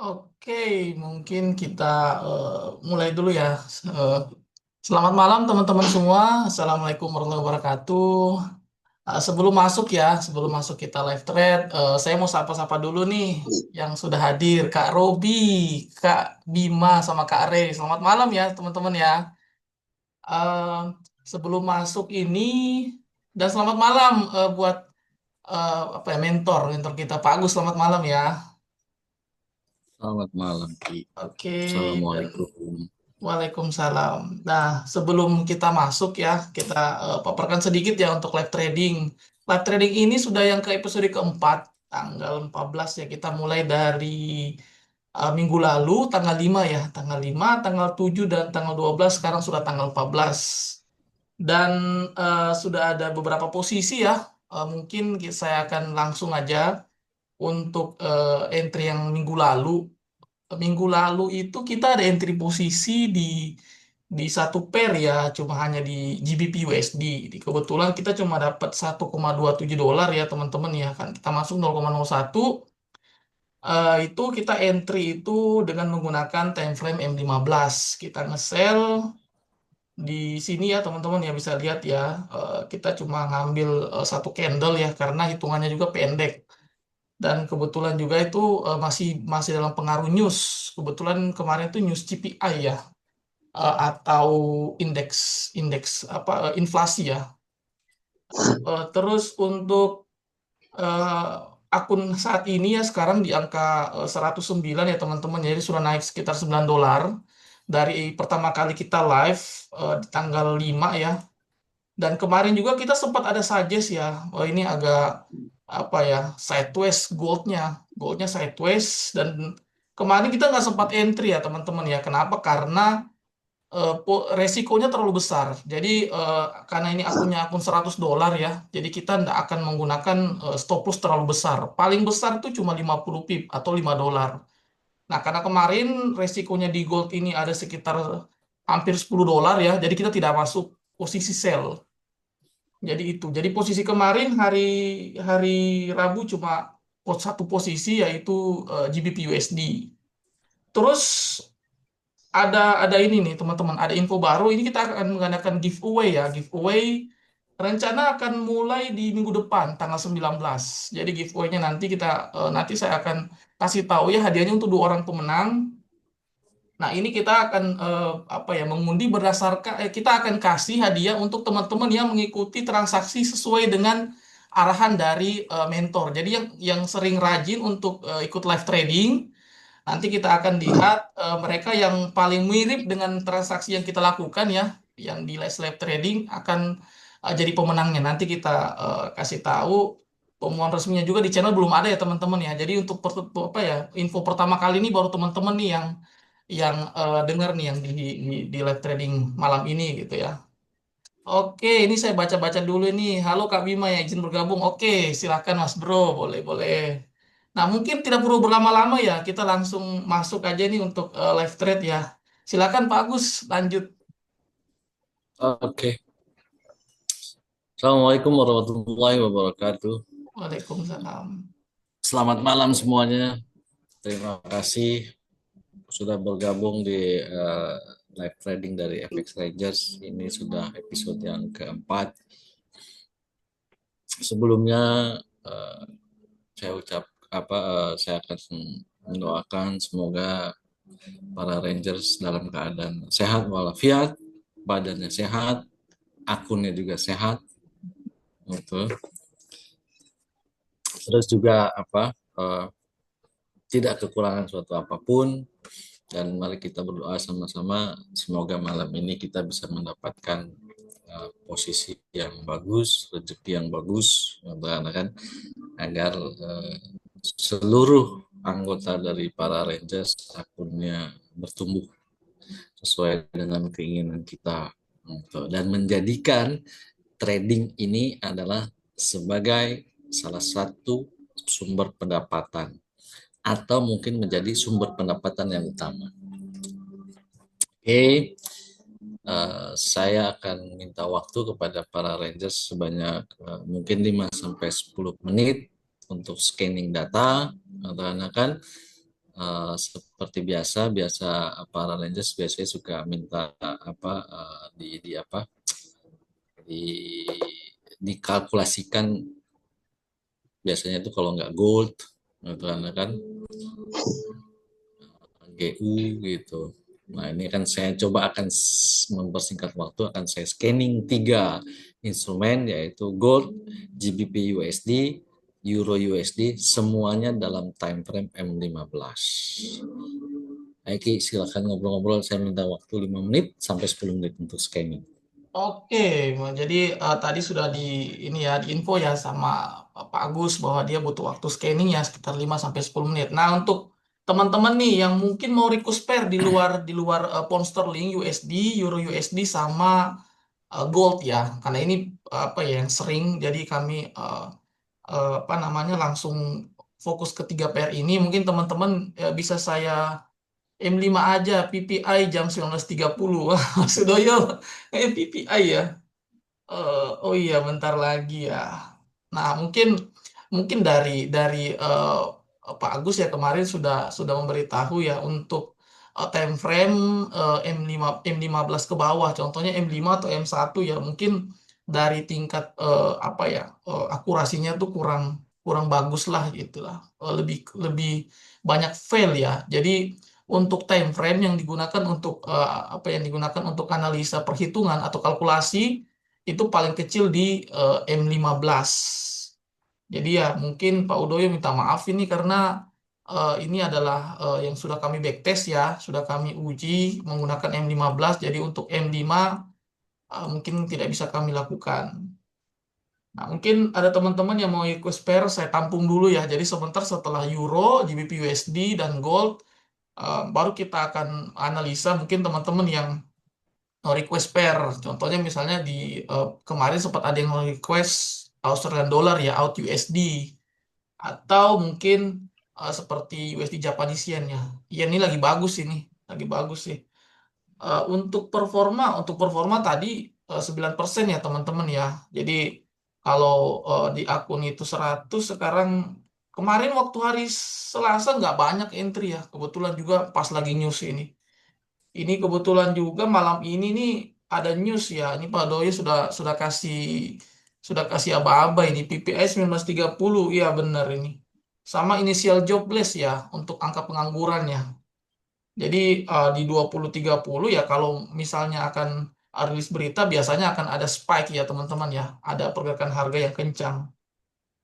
Oke, mungkin kita mulai dulu ya. Eh, Selamat malam teman-teman semua. Assalamualaikum warahmatullahi wabarakatuh. Sebelum masuk kita live thread, saya mau sapa-sapa dulu nih yang sudah hadir. Kak Robi, Kak Bima, sama Kak Rey. Selamat malam ya teman-teman ya. Eh, Sebelum masuk ini, dan selamat malam buat apa ya mentor kita Pak Agus. Selamat malam ya. Selamat malam, Ki. Oke, dan Assalamualaikum. Waalaikumsalam. Nah, sebelum kita masuk ya, kita paparkan sedikit ya untuk live trading. Live trading ini sudah yang ke episode keempat, tanggal 14 ya. Kita mulai dari minggu lalu, tanggal 5 ya. Tanggal 5, tanggal 7, dan tanggal 12, sekarang sudah tanggal 14. Dan sudah ada beberapa posisi ya. Mungkin saya akan langsung aja untuk entry yang minggu lalu. Minggu lalu itu kita ada entry posisi di satu pair ya, cuma hanya di GBP USD. Kebetulan kita cuma dapat 1,27 dolar ya teman-teman ya kan. Kita masuk 0,01. Itu kita entry itu dengan menggunakan time frame M15. Kita nge-sell di sini ya teman-teman ya, bisa lihat ya. Kita cuma ngambil satu candle ya karena hitungannya juga pendek. Dan kebetulan juga itu masih masih dalam pengaruh news. Kebetulan kemarin itu news CPI ya, atau indeks indeks apa inflasi ya. Terus untuk eh, akun saat ini ya sekarang di angka 109 ya teman-teman. Jadi sudah naik sekitar 9 dolar dari pertama kali kita live di tanggal 5 ya. Dan kemarin juga kita sempat ada suggest ya, oh ini agak apa ya, sideways goldnya, goldnya sideways. Dan kemarin kita nggak sempat entry ya teman-teman ya. Kenapa? Karena resikonya terlalu besar. Jadi karena ini akun 100 dolar ya, jadi kita nggak akan menggunakan stop loss terlalu besar. Paling besar tuh cuma 50 pip atau 5 dolar. Nah, karena kemarin resikonya di gold ini ada sekitar hampir 10 dolar ya, jadi kita tidak masuk posisi sell. Jadi itu. Jadi posisi kemarin hari hari Rabu cuma satu posisi, yaitu GBP USD. Terus ada ini nih teman-teman, ada info baru. Ini kita akan mengadakan giveaway ya. Giveaway rencana akan mulai di minggu depan tanggal 19. Jadi giveaway-nya nanti saya akan kasih tahu ya hadiahnya untuk dua orang pemenang. Nah, ini kita akan apa ya, mengundi berdasarkan kita akan kasih hadiah untuk teman-teman yang mengikuti transaksi sesuai dengan arahan dari mentor. Jadi yang sering rajin untuk ikut live trading, nanti kita akan lihat mereka yang paling mirip dengan transaksi yang kita lakukan ya, yang di live trading akan jadi pemenangnya. Nanti kita kasih tahu. Pengumuman resminya juga di channel belum ada ya teman-teman ya. Jadi untuk apa ya, info pertama kali ini baru teman-teman nih yang dengar nih yang di live trading malam ini gitu ya. Oke, ini saya baca-baca dulu ini. Halo Kak Bima ya, izin bergabung. Oke, silakan Mas Bro, boleh boleh. Nah, mungkin tidak perlu berlama-lama ya, kita langsung masuk aja nih untuk live trade ya. Silakan Pak Agus, lanjut. Oke. Assalamualaikum warahmatullahi wabarakatuh. Waalaikumsalam. Selamat malam semuanya. Terima kasih sudah bergabung di live trading dari FX Rangers. Ini sudah episode yang keempat. Sebelumnya eh, saya ucap saya akan mendoakan semoga para Rangers dalam keadaan sehat walafiat, badannya sehat, akunnya juga sehat. Betul. Terus juga tidak kekurangan suatu apapun, dan mari kita berdoa sama-sama semoga malam ini kita bisa mendapatkan posisi yang bagus, rezeki yang bagus, kan, agar seluruh anggota dari para Rangers akunnya bertumbuh sesuai dengan keinginan kita, dan menjadikan trading ini adalah sebagai salah satu sumber pendapatan atau mungkin menjadi sumber pendapatan yang utama. Oke, saya akan minta waktu kepada para Rangers sebanyak mungkin 5 sampai 10 menit untuk scanning data, kan, seperti biasa, para Rangers biasanya suka minta apa di apa di dikalkulasikan biasanya itu kalau nggak gold gitu kan GU gitu. Nah, ini kan saya coba akan mempersingkat waktu, akan saya scanning tiga instrumen yaitu gold, GBP USD, Euro USD, semuanya dalam time frame M15. Oke, silakan ngobrol-ngobrol. Saya minta waktu 5 menit sampai 10 menit untuk scanning. Oke, jadi tadi sudah di ini ya di info ya sama Pak Agus bahwa dia butuh waktu scanning ya sekitar 5 sampai 10 menit. Nah, untuk teman-teman nih yang mungkin mau request pair di luar pound sterling USD, Euro USD sama gold ya. Karena ini apa ya yang sering jadi kami apa namanya langsung fokus ke tiga pair ini. Mungkin teman-teman bisa saya M5 aja PPI jam 19.30. Wah, Sudoyo PPI ya. Oh iya, bentar lagi ya. Nah, mungkin mungkin dari Pak Agus ya kemarin sudah memberitahu ya untuk time frame M15 ke bawah. Contohnya M5 atau M1 ya. Mungkin dari tingkat apa ya akurasinya tuh kurang kurang bagus lah gitu lah. Lebih lebih banyak fail ya. Jadi untuk time frame yang digunakan untuk apa yang digunakan untuk analisa perhitungan atau kalkulasi itu paling kecil di M15. Jadi ya mungkin Pak Udoyo minta maaf ini karena ini adalah yang sudah kami backtest ya, sudah kami uji menggunakan M15. Jadi untuk M5 mungkin tidak bisa kami lakukan. Nah, mungkin ada teman-teman yang mau ikut spare, saya tampung dulu ya. Jadi sebentar setelah Euro, GBP USD, dan Gold, baru kita akan analisa mungkin teman-teman yang request pair. Contohnya misalnya di kemarin sempat ada yang request Australian dollar ya, out USD atau mungkin seperti USD Japanese yen ya. Yen ini lagi bagus ini, lagi bagus sih. Untuk performa tadi 9% ya teman-teman ya. Jadi kalau di akun itu 100 sekarang kemarin waktu hari Selasa nggak banyak entry ya. Kebetulan juga pas lagi news ini. Ini kebetulan juga malam ini nih ada news ya. Ini Pak Doyo sudah kasih aba-aba ini PPI 19.30. Iya benar ini. Sama inisial jobless ya untuk angka penganggurannya. Jadi di 20.30 ya kalau misalnya akan rilis berita biasanya akan ada spike ya teman-teman ya. Ada pergerakan harga yang kencang.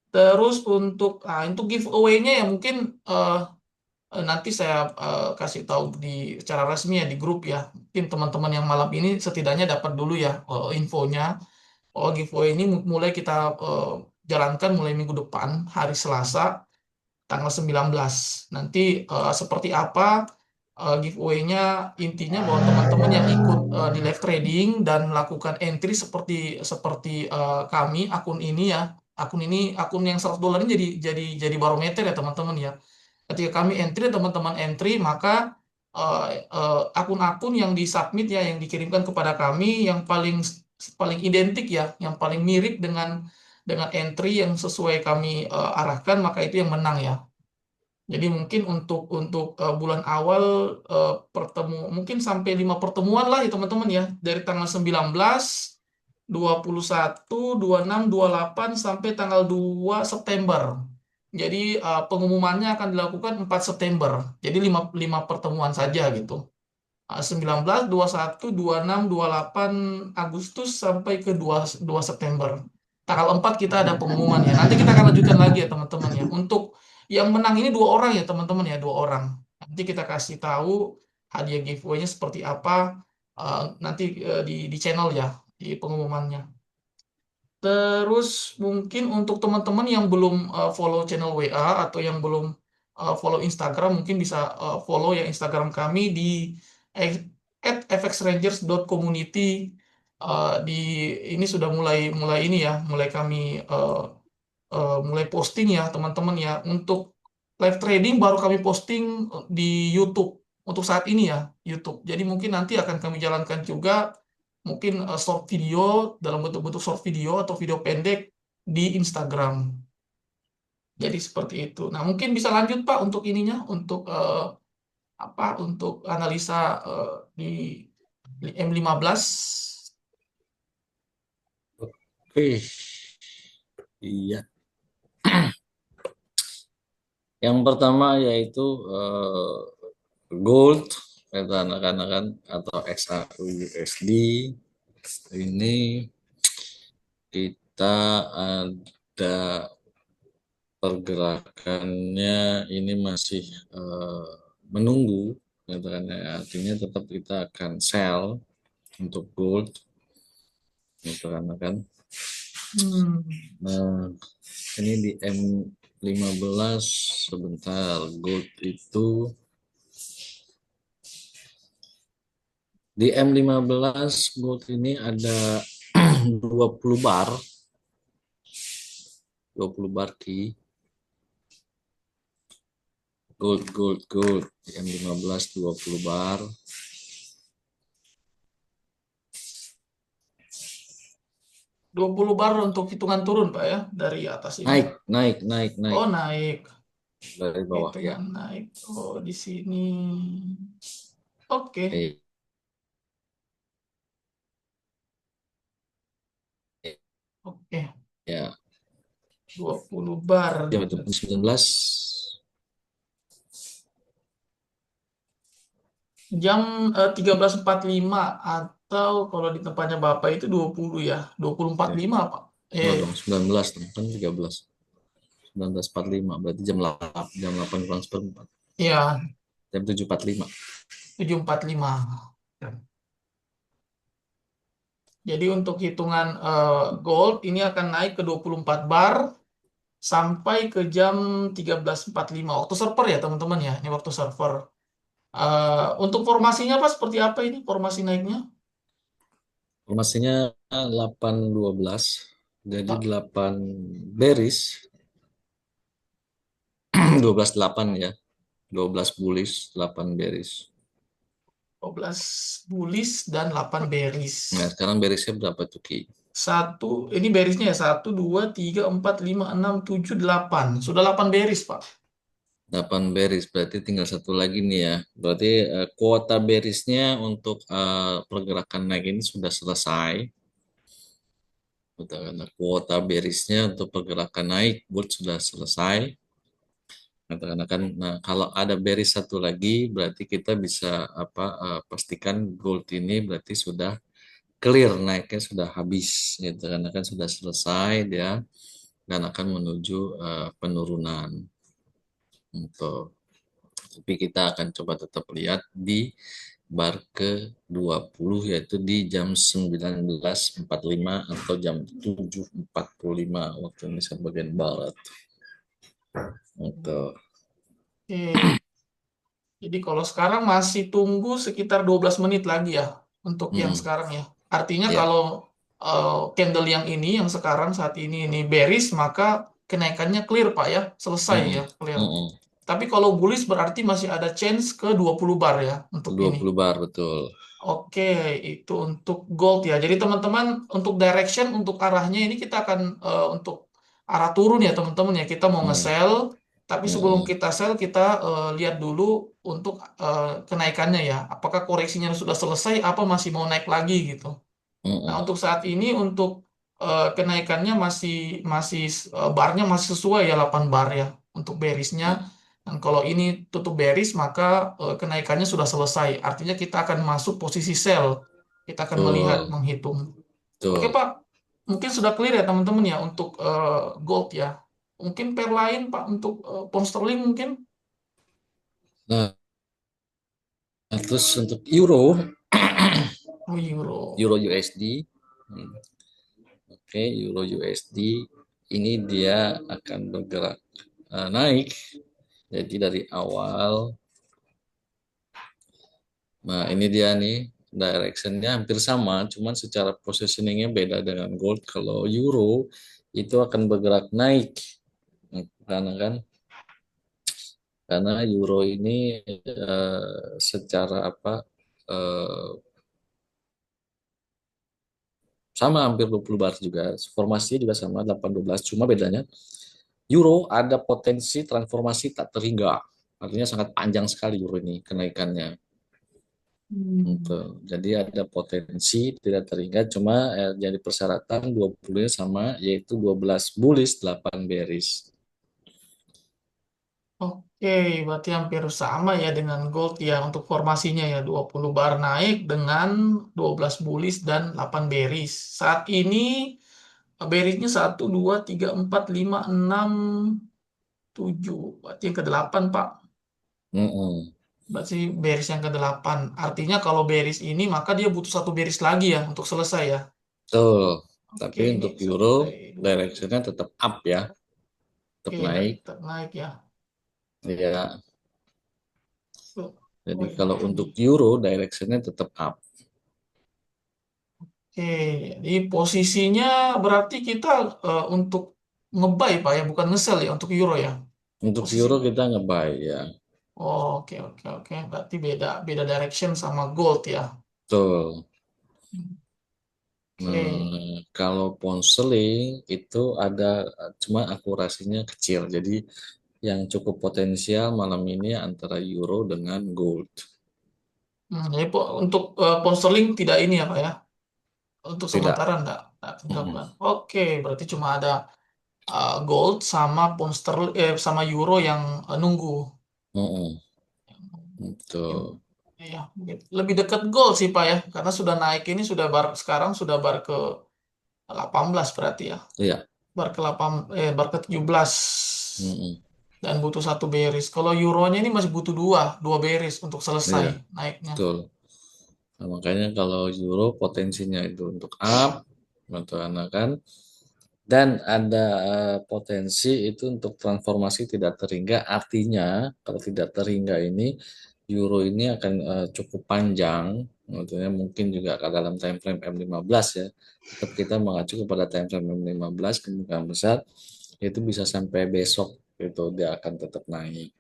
Terus untuk giveaway-nya ya mungkin eh, nanti saya kasih tahu secara resmi ya di grup ya. Mungkin teman-teman yang malam ini setidaknya dapat dulu ya infonya. Oh, giveaway ini mulai kita jalankan mulai minggu depan, hari Selasa, tanggal 19. Nanti seperti apa giveaway-nya, intinya bahwa teman-teman yang ikut di live trading dan melakukan entry seperti seperti kami, akun yang $100 ini jadi barometer ya teman-teman ya. Ketika kami entry, teman-teman entry, maka akun-akun yang disubmit ya, yang dikirimkan kepada kami, yang paling paling identik ya, yang paling mirip dengan entry yang sesuai kami arahkan, maka itu yang menang ya. Jadi mungkin untuk bulan awal mungkin sampai 5 pertemuan lah ya teman-teman ya, dari tanggal 19, 21, 26, 28 sampai tanggal 2 September. Jadi pengumumannya akan dilakukan 4 September. Jadi 5 pertemuan saja gitu. 19, 21, 26, 28 Agustus sampai ke 2 September. Tanggal 4 kita ada pengumuman ya. Nanti kita akan lanjutkan lagi ya teman-teman ya. Untuk yang menang ini 2 orang ya teman-teman ya, 2 orang. Nanti kita kasih tahu hadiah giveaway-nya seperti apa nanti di channel ya, di pengumumannya. Terus mungkin untuk teman-teman yang belum follow channel WA atau yang belum follow Instagram, mungkin bisa follow ya Instagram kami di @fxrangers.community. Di ini sudah mulai mulai ini ya, mulai kami mulai posting ya teman-teman ya. Untuk live trading baru kami posting di YouTube untuk saat ini ya, YouTube. Jadi mungkin nanti akan kami jalankan juga mungkin short video dalam bentuk-bentuk short video atau video pendek di Instagram. Jadi seperti itu. Nah, mungkin bisa lanjut Pak untuk ininya, untuk apa? Untuk analisa di M15. Oke, iya. Yang pertama yaitu gold, katakan atau XAUUSD. Ini kita ada pergerakannya ini masih menunggu, katakannya artinya tetap kita akan sell untuk gold, katakan. Hmm. Nah, ini di M15 sebentar, gold itu di M15 gold ini ada 20 bar, 20 bar key, gold di M15 20 bar. 20 bar untuk hitungan turun Pak ya dari atas ini. Naik Oh, naik. dari bawah ya. Hitungan naik. Oh, di sini. Oke. Eh, Oke. ya, 20 bar. jam itu 19. Jam 13.45 atau kalau di tempatnya Bapak itu 20 ya. 20.45 Pak. Oh dong, 19 dong, kan 13. 19.45 berarti jam 8 kurang seperempat. Ya, Jam 7.45. 7.45. Jadi untuk hitungan gold ini akan naik ke 24 bar sampai ke jam 13.45 waktu server ya teman-teman ya. Ini waktu server. Untuk formasinya Pak seperti apa ini formasi naiknya? Formasinya 8-12. Jadi Pak, 8 bearish, 12-8 ya. 12 bullish, 8 bearish. 12 bullish dan 8 bearish. Nah, sekarang bearishnya berapa tuh Ki? Satu, ini berisnya ya. Satu, dua, tiga, empat, lima, enam, tujuh, delapan. Sudah 8 beris, Pak. 8 bearish, berarti tinggal satu lagi nih ya. Berarti kuota bearishnya untuk pergerakan naik ini sudah selesai. Betul, karena kuota bearishnya untuk pergerakan naik gold sudah selesai. Katakan kan, nah kalau ada bearish satu lagi, berarti kita bisa apa pastikan gold ini berarti sudah clear, naiknya sudah habis, gitu karena kan sudah selesai dia dan akan menuju penurunan untuk. Tapi kita akan coba tetap lihat di bar ke 20 yaitu di jam 19.45 atau jam 7.45 waktu Indonesia bagian barat. Untuk Oke. Jadi kalau sekarang masih tunggu sekitar 12 menit lagi ya untuk yang mm, sekarang ya. Artinya ya, kalau candle yang ini, yang sekarang saat ini bearish, maka kenaikannya clear, Pak ya. Selesai mm, ya, clear. mm, Tapi kalau bullish berarti masih ada chance ke 20 bar ya untuk dua ini. puluh bar betul. Oke, itu untuk gold ya. Jadi teman-teman untuk direction, untuk arahnya ini kita akan untuk arah turun ya teman-teman ya. Kita mau Mm, nge-sell, tapi sebelum mm, kita sell kita lihat dulu untuk kenaikannya ya. Apakah koreksinya sudah selesai, apa masih mau naik lagi gitu. Nah, mm, untuk saat ini untuk kenaikannya masih masih barnya masih sesuai ya 8 bar ya untuk bearish-nya. mm, Dan kalau ini tutup bearish maka kenaikannya sudah selesai. Artinya kita akan masuk posisi sell. Kita akan melihat betul, menghitung. Oke, betul. Pak. Mungkin sudah clear ya teman-teman ya untuk gold ya. Mungkin pair lain Pak untuk pound sterling mungkin. Nah, terus untuk euro, Oh, euro. euro USD, oke, euro USD ini dia akan bergerak naik. Jadi dari awal, nah ini dia nih directionnya hampir sama, cuman secara positioningnya beda dengan gold. Kalau euro itu akan bergerak naik, karena kan karena euro ini secara apa eh, sama hampir 20 bar juga, formasinya juga sama 8-12, cuma bedanya euro ada potensi transformasi tak terhingga. Artinya sangat panjang sekali euro ini kenaikannya. Hmm. Gitu. Jadi ada potensi tidak terhingga, cuma jadi persyaratan 20 sama, yaitu 12 bullish 8 bearish. Oke, berarti hampir sama ya dengan gold ya untuk formasinya ya 20 bar naik dengan 12 bullish dan 8 bearish. Saat ini bearishnya 1, 2, 3, 4, 5, 6, 7. Berarti yang ke-8 Pak. Mm-mm. Berarti bearish yang ke-8. Artinya kalau bearish ini maka dia butuh satu bearish lagi ya untuk selesai ya. Betul. Oke, Tapi ini untuk euro selesai dua bearish. directionnya tetap up ya, tetap Oke, naik. tetap naik ya. Ya, Tuh. jadi Oh ya, kalau ini. untuk euro directionnya tetap up. Oke, jadi posisinya berarti kita untuk nge-buy Pak ya, bukan nge-sell ya untuk euro ya. Untuk Posisi. euro kita nge-buy ya. Oh, oke oke oke. Berarti beda beda direction sama gold ya. Betul. Oke. Nah, kalau pound sterling itu ada, cuma akurasinya kecil. Jadi yang cukup potensial malam ini antara euro dengan gold. Jadi untuk pound sterling tidak ini ya Pak ya. Untuk Tidak. sementara enggak Mm-mm. penggabungan. Oke, berarti cuma ada gold sama pound sterling sama euro yang nunggu. Mm-mm. Ya, Betul. ya, mungkin lebih dekat gold sih Pak ya, karena sudah naik ini sudah sekarang sudah bar ke 18 berarti ya. Iya. Bar ke 17 Mm-mm. dan butuh satu bearish. Kalau euronya ini masih butuh dua bearish untuk selesai Iya. naiknya. Betul. Nah, makanya kalau euro potensinya itu untuk up, atau kan, dan ada potensi itu untuk transformasi tidak terhingga. Artinya kalau tidak terhingga ini euro ini akan cukup panjang, artinya mungkin juga ke dalam time frame M15 ya. Tetap kita mengacu kepada time frame M15, kemungkinan besar itu bisa sampai besok itu dia akan tetap naik.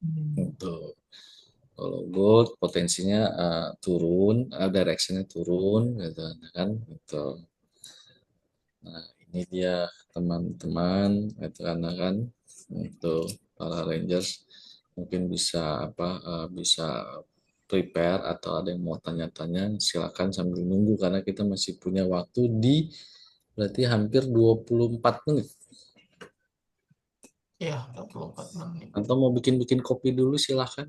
Hmm. Itu kalau gold potensinya turun, directionnya turun, gitu kan? Gitu. Nah, ini dia teman-teman, itu kan untuk para Rangers mungkin bisa apa, bisa prepare atau ada yang mau tanya-tanya silakan sambil nunggu karena kita masih punya waktu di berarti hampir 24 menit. Ya, 24 menit. Atau mau bikin-bikin kopi dulu silakan.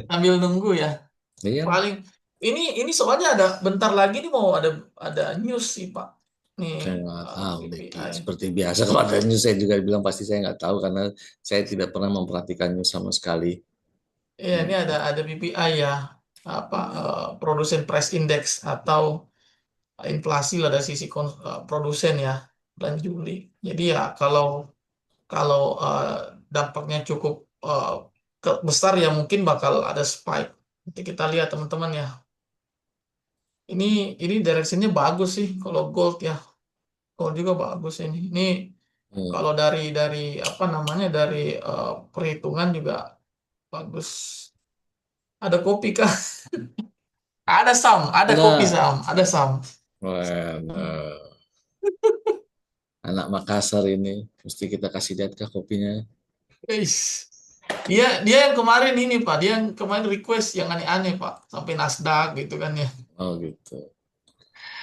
Sambil nunggu ya. Iya, Paling ini soalnya ada bentar lagi nih mau ada news sih Pak. Nih saya nggak tahu nih. PPI. Seperti biasa kalau ada news saya juga bilang pasti saya nggak tahu karena saya tidak pernah memperhatikan news sama sekali. Iya, ini Gitu. ada PPI ya. Apa Produsen Price Index atau inflasi lah dari sisi produsen ya bulan Juli. Jadi ya kalau kalau dampaknya cukup eh, besar ya mungkin bakal ada spike. Nanti kita lihat teman-teman ya. Ini ini directionnya bagus sih kalau gold ya. Gold juga bagus ini. Ini Hmm. kalau dari apa namanya dari perhitungan juga bagus. Ada kopi kah? Ada kopi Ada. Sam, ada Sam. Waduh. Anak Makassar ini mesti kita kasih lihat ke kopinya. Eish. Dia dia yang kemarin ini Pak, dia yang kemarin request yang aneh-aneh Pak, sampai Nasdaq gitu kan ya. Oh gitu.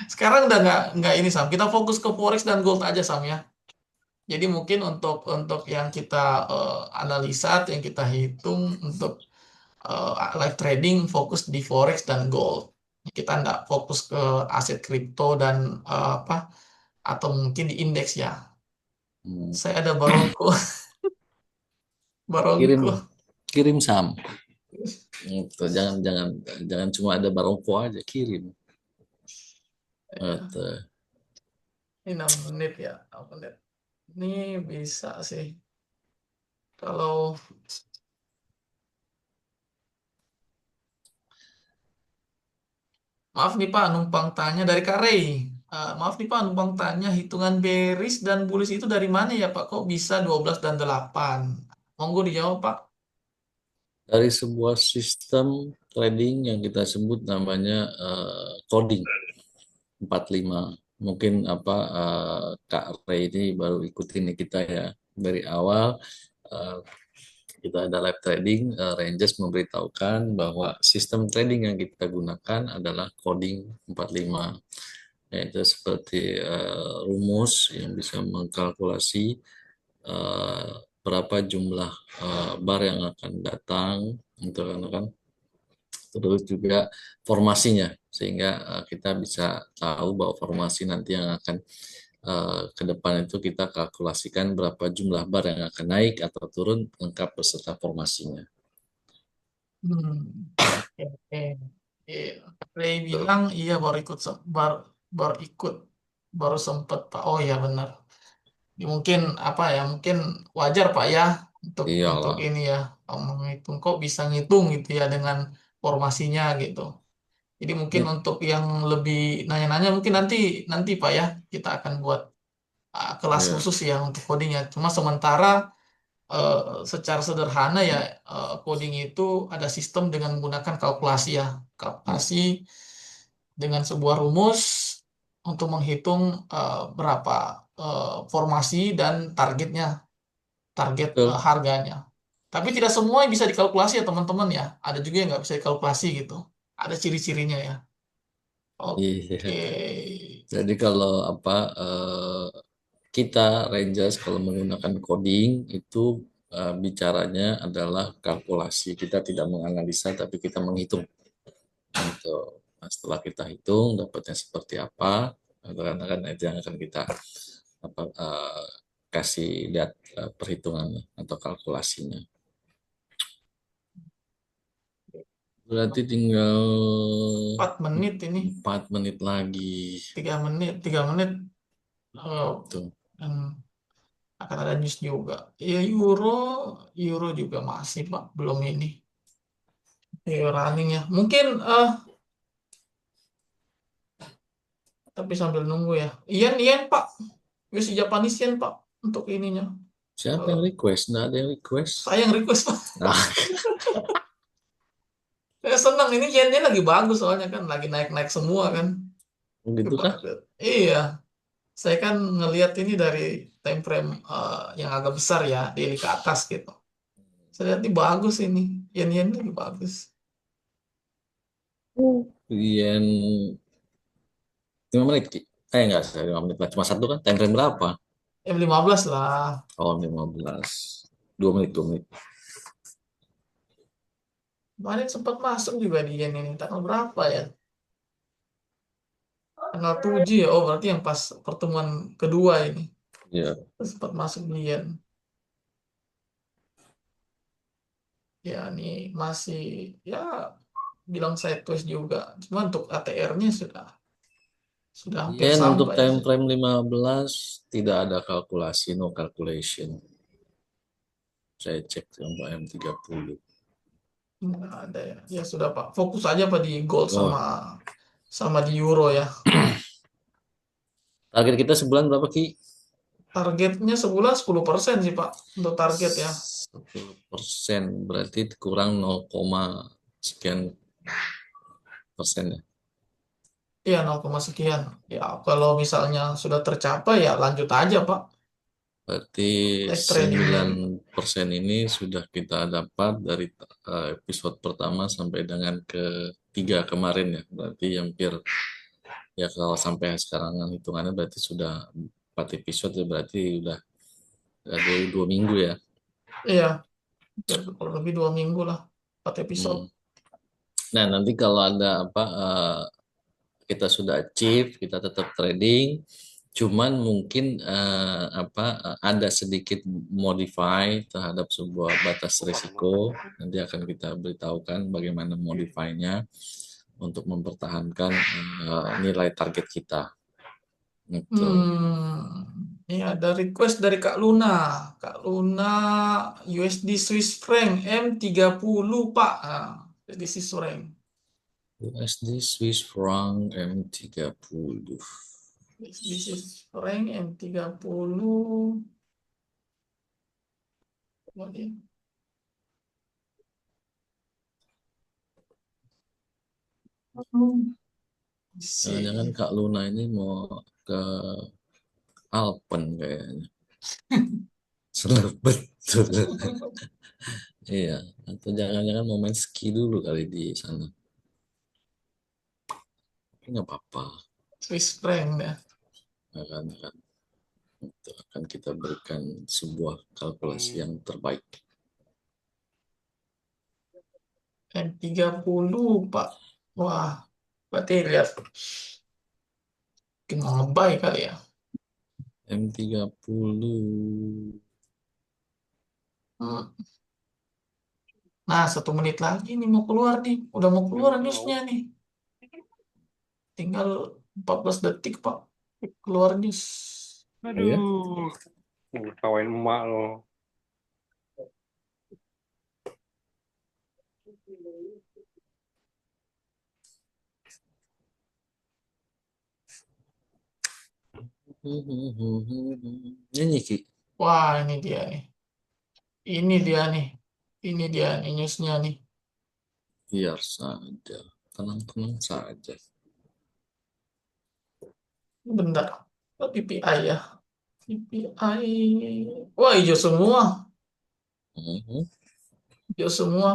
Sekarang udah nggak ini Sam, kita fokus ke forex dan gold aja Sam ya. Jadi mungkin untuk yang kita analisa, yang kita hitung untuk live trading fokus di forex dan gold. Kita nggak fokus ke aset kripto dan apa atau mungkin di indeks ya. Hmm. Saya ada Barongko, Kirim Barongko. kirim Sam. Gitu. Jangan jangan jangan cuma ada barongko aja kirim. Ya, Gitu. ini 6 menit ya, 6 menit. Ini bisa sih. Kalau maaf nih Pak, numpang tanya dari Karey. Maaf nih Pak, numpang tanya hitungan bearish dan bullish itu dari mana ya Pak? Kok bisa 12 dan 8? Monggo dijawab Pak. Dari sebuah sistem trading yang kita sebut namanya coding 45. mungkin Kak Ray ini baru ikutin kita ya dari awal. eh, kita ada live trading, Ranges memberitahukan bahwa sistem trading yang kita gunakan adalah coding 45, yaitu seperti rumus yang bisa mengkalkulasi eh, berapa jumlah bar yang akan datang, gitu kan. Terus juga formasinya, sehingga kita bisa tahu bahwa formasi nanti yang akan ke depan itu kita kalkulasikan berapa jumlah bar yang akan naik atau turun lengkap beserta formasinya. Hmm. Oke, oke. Iya. Ray Tuh. bilang iya baru ikut baru sempet Pak. Oh ya benar. Ya, mungkin apa ya? Mungkin wajar Pak ya untuk Iyalah, ini ya menghitung kok bisa ngitung gitu ya dengan formasinya gitu. Jadi mungkin ini untuk yang lebih nanya-nanya mungkin nanti nanti Pak ya kita akan buat kelas ya khusus ya untuk codingnya. Cuma sementara eh, secara sederhana ya coding itu ada sistem dengan menggunakan kalkulasi ya. Kalkulasi dengan sebuah rumus untuk menghitung berapa formasi dan target betul. harganya. Tapi tidak semua bisa dikalkulasi ya teman-teman ya. Ada juga yang nggak bisa dikalkulasi gitu. Ada ciri-cirinya ya. Iya. Oke. Jadi kalau kita Rangers kalau menggunakan coding itu bicaranya adalah kalkulasi. Kita tidak menganalisa tapi kita menghitung. Gitu. Nah, setelah kita hitung dapatnya seperti apa, karena kan itu yang akan kita apa, kasih lihat perhitungannya atau kalkulasinya. Berarti tinggal 4 menit ini. 4 menit lagi. 3 menit. eh, Tuh. dan akan ada news juga. Ya Euro juga masih Pak. Belum ini. Running ya. Mungkin tapi sambil nunggu ya. Yen Pak. Wis Japanese yen Pak. Untuk ininya. Siapa Eh, yang request? Nggak ada yang request. saya yang request Pak. Nah, Saya senang ini yennya lagi bagus soalnya kan lagi naik-naik semua kan. gitu kah? Iya, saya kan ngelihat ini dari time frame yang agak besar ya, daily ke atas gitu. Saya lihat ini bagus ini, yen lagi bagus. Yen 5 menit, Ki. Enggak, 5 menit lah. Cuma satu kan? Time frame berapa? M15 lah. Oh, 15. 2 menit, 2 menit. Kemarin sempat masuk juga di yen ini, tanggal berapa ya? Tanggal 7 ya, oh berarti yang pas pertemuan kedua ini. Ya, Sempat masuk di yen. Ya, ini masih, ya bilang sideways juga. Cuma untuk ATR-nya sudah hampir yen untuk sampai time sih. frame 15 tidak ada kalkulasi, no calculation. Saya cek sama M30. Nggak ada ya. Ya sudah Pak. Fokus aja Pak di gold sama Oh, sama di euro ya. target kita sebulan berapa, Ki? Targetnya sebulan 10% sih Pak untuk target ya. 10%, berarti kurang 0, sekian persen ya. Iya 0, sekian. Ya kalau misalnya sudah tercapai ya lanjut aja Pak. Berarti Take tradingnya. 9% ini sudah kita dapat dari episode pertama sampai dengan ketiga kemarin ya. Berarti hampir, ya kalau sampai sekarang hitungannya berarti sudah 4 episode ya, berarti udah 2 minggu ya. Iya, kurang lebih 2 minggu lah. 4 episode. Hmm. Nah, nanti kalau ada kita sudah achieve, kita tetap trading, cuman mungkin ada sedikit modify terhadap sebuah batas risiko. Nanti akan kita beritahukan bagaimana modify-nya untuk mempertahankan nilai target kita. Gitu. Ini ada request dari Kak Luna. Kak Luna USD Swiss franc M30 Pak. Nah, jadi Swiss franc. USD Swiss franc M30. USD Swiss franc M30. Jangan-jangan Si. Kak Luna ini mau ke Alpen kayaknya. Seru betul. Iya, atau jangan-jangan mau main ski dulu kali di sana. Tapi nggak apa-apa, Swiss franc ya. akan itu akan kita berikan sebuah kalkulasi yang terbaik. M30 Pak. Wah, berarti lihat mungkin mau lebay kali ya. M30. Hmm. Nah, 1 menit lagi nih mau keluar nih. Udah mau keluar newsnya nih. Tinggal 14 detik, Pak. Keluar news. Oh ya? Aduh, ketawain emak lo. Nyanyi Ki. Wah, ini dia nih. Ini dia nih. Ini dia nih newsnya nih. Biar saja. Tenang-tenang saja. Bentar. Oh, PPI ya. PPI. Wah, hijau semua. Mhm. Hijau semua.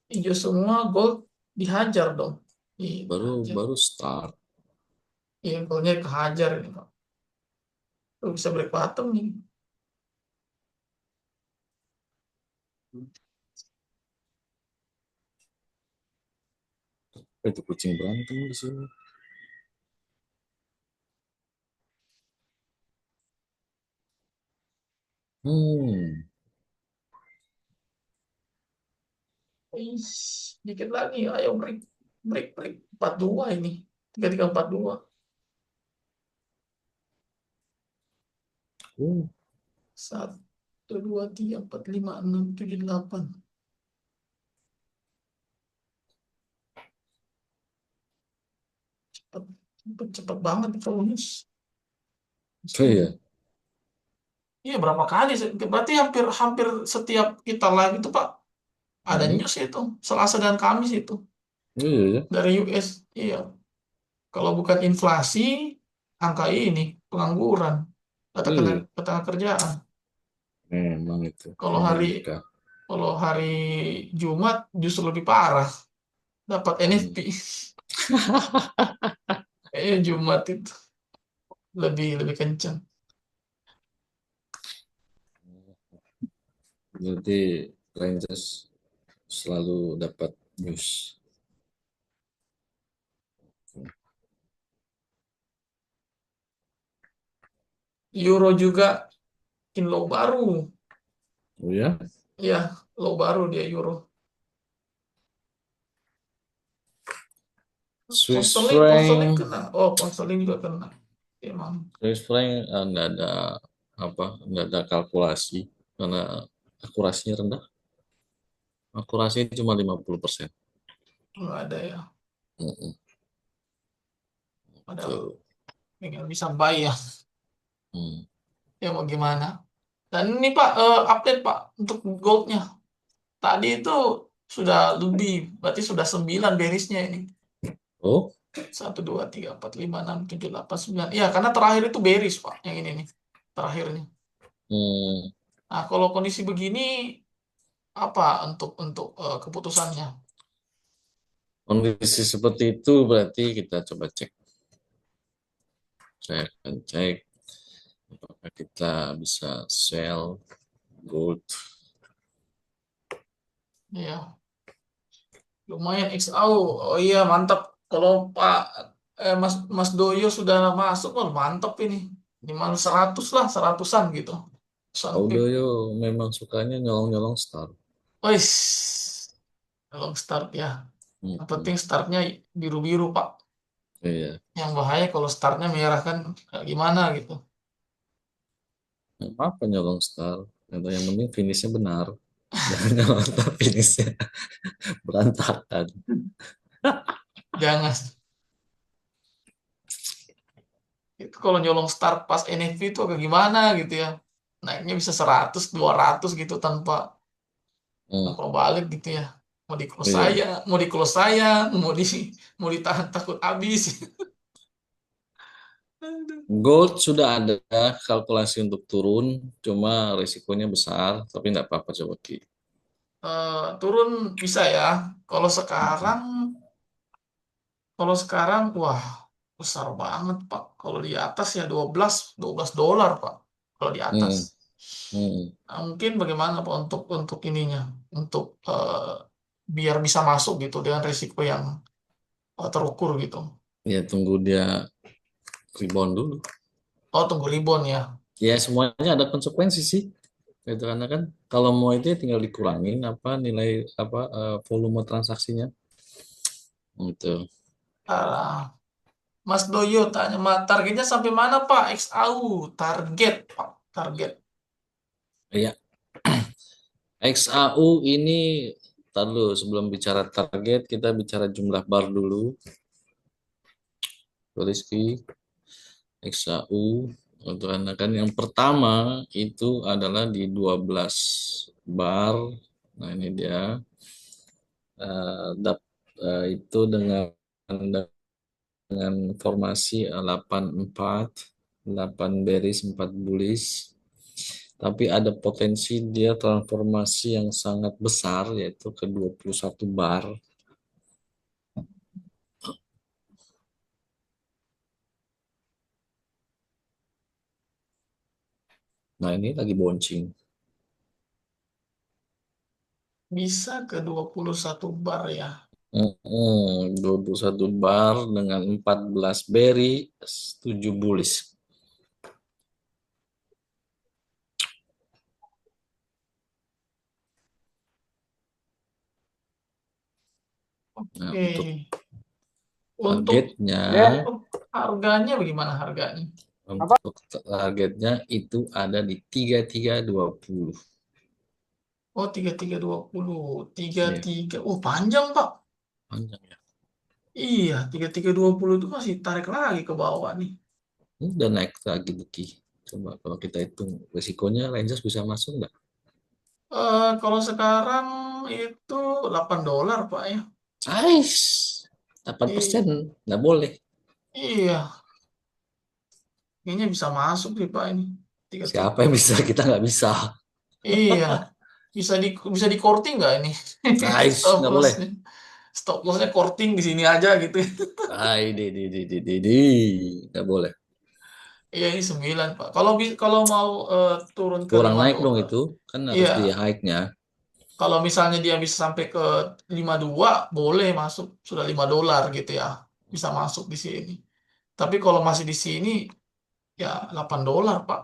Hijau semua. Gold dihajar dong. Ih, Baru dihajar. baru start. Iya, goldnya kehajar ini, Pak. Tuh, bisa break bottom nih. Itu kucing berantem di sini. Hmm. Ih, dikit lagi. Ayo break. Break, break. 42 ini. 3342. Uh. 1, 2, 3, 4, 5, 6, 7, 8. Cepet, cepet, cepet banget kalau news. Oh iya. Iya, berapa kali? Berarti hampir hampir setiap kita live itu, Pak, ada Mhm. news itu. Selasa dan Kamis itu. Iya ya. Dari US. Iya. Kalau bukan inflasi, angka ini, pengangguran. Kata Iya. ketenaga kerjaan. Memang itu Kalau hari Amerika. kalau hari Jumat justru lebih parah. Dapat Hmm. NFP. Jumat itu lebih lebih kencang. Berarti Rangers selalu dapat news. Euro juga bikin low baru. Oh ya. Ya, low baru dia Euro. Swiss Pound sterling franc. kena. Oh, pound sterling juga kena. Emang. Swiss franc nggak ada apa, nggak ada kalkulasi karena akurasinya rendah. Akurasinya cuma 50%. Nggak ada ya. Mm-mm. Padahal Tuh. pengen bisa buy ya. Hmm. Ya mau gimana. Dan ini Pak, update Pak untuk goldnya. Tadi itu sudah lebih, berarti sudah 9 berisnya ini. Oh. 1, 2, 3, 4, 5, 6, 7, 8, 9. Iya, karena terakhir itu beris Pak, yang ini nih. Terakhirnya. Hmm. Nah, kalau kondisi begini, apa untuk keputusannya? Kondisi seperti itu berarti kita coba cek. Saya akan cek apakah kita bisa sell gold. Iya, lumayan XAU. Oh iya, mantap. Kalau Pak Mas Mas Doyo sudah masuk, oh, mantap ini. Minimal 100 lah, seratusan gitu. Sampai, Audio memang sukanya nyolong-nyolong start. wis, long start ya. Yang Mm-mm. penting startnya biru-biru, Pak. Iya. Yang bahaya kalau startnya merah kan gimana gitu. Nggak apa-apa nyolong start. Yang penting finishnya benar. Jangan nyolong start finishnya berantakan. Jangan. Itu kalau nyolong start pas NFP itu agak gimana gitu ya. Naiknya bisa 100, 200 gitu tanpa Hmm. tanpa balik gitu ya. Mau di close Iya. saya, mau di close saya, mau ditahan takut habis. Gold sudah ada kalkulasi untuk turun, cuma risikonya besar, tapi nggak apa-apa coba Ki. Turun bisa ya. Kalau sekarang, kalau sekarang, wah, besar banget, Pak. Kalau di atas ya 12 dolar, Pak. Kalau di atas. Hmm, hmm. Nah, mungkin bagaimana Pak untuk ininya, untuk biar bisa masuk gitu dengan risiko yang terukur gitu. Ya tunggu dia rebound dulu. Oh, tunggu rebound ya. Ya semuanya ada konsekuensi sih. Itu karena kan kalau mau itu ya tinggal dikurangin apa nilai apa volume transaksinya. Gitu. Ah, Mas Doyo tanya, targetnya sampai mana Pak? XAU, target Pak, target. Ya, XAU ini tar dulu sebelum bicara target kita bicara jumlah bar dulu. Rizky, XAU untuk kan yang pertama itu adalah di 12 bar. Nah, ini dia itu dengan formasi 84, 8 bearish, 4 bullish. Tapi ada potensi dia transformasi yang sangat besar yaitu ke 21 bar. Nah, ini lagi bouncing. Bisa ke 21 bar ya. 21 bar dengan 14 berry, 7 bullish. Nah, untuk Oke. Untuk targetnya, untuk harganya bagaimana harganya? untuk targetnya itu ada di 3320. Oh, 3320, tiga Ya, tiga. Oh, panjang Pak. panjang ya. Iya, 3320 itu masih tarik lagi ke bawah nih. Udah naik lagi Buki. Coba kalau kita hitung risikonya Rangers bisa masuk nggak? Kalau sekarang itu 8 dolar Pak ya. Ais, 8%, I- nggak boleh. iya, kayaknya bisa masuk sih Pak ini. Tiga tiga. Siapa yang bisa? Kita nggak bisa. Iya, bisa di korting nggak ini? Ais, Stop nggak boleh. lossnya. Stop lossnya korting di sini aja gitu. Ai, di, nggak boleh. Iya ini 9 Pak. Kalau mau turun ke Kurang 5 naik dong dolar. itu, kan Iya, harus di hike-nya. kalau misalnya dia bisa sampai ke 52 boleh masuk sudah 5 dolar gitu ya. Bisa masuk di sini. Tapi kalau masih di sini ya 8 dolar Pak.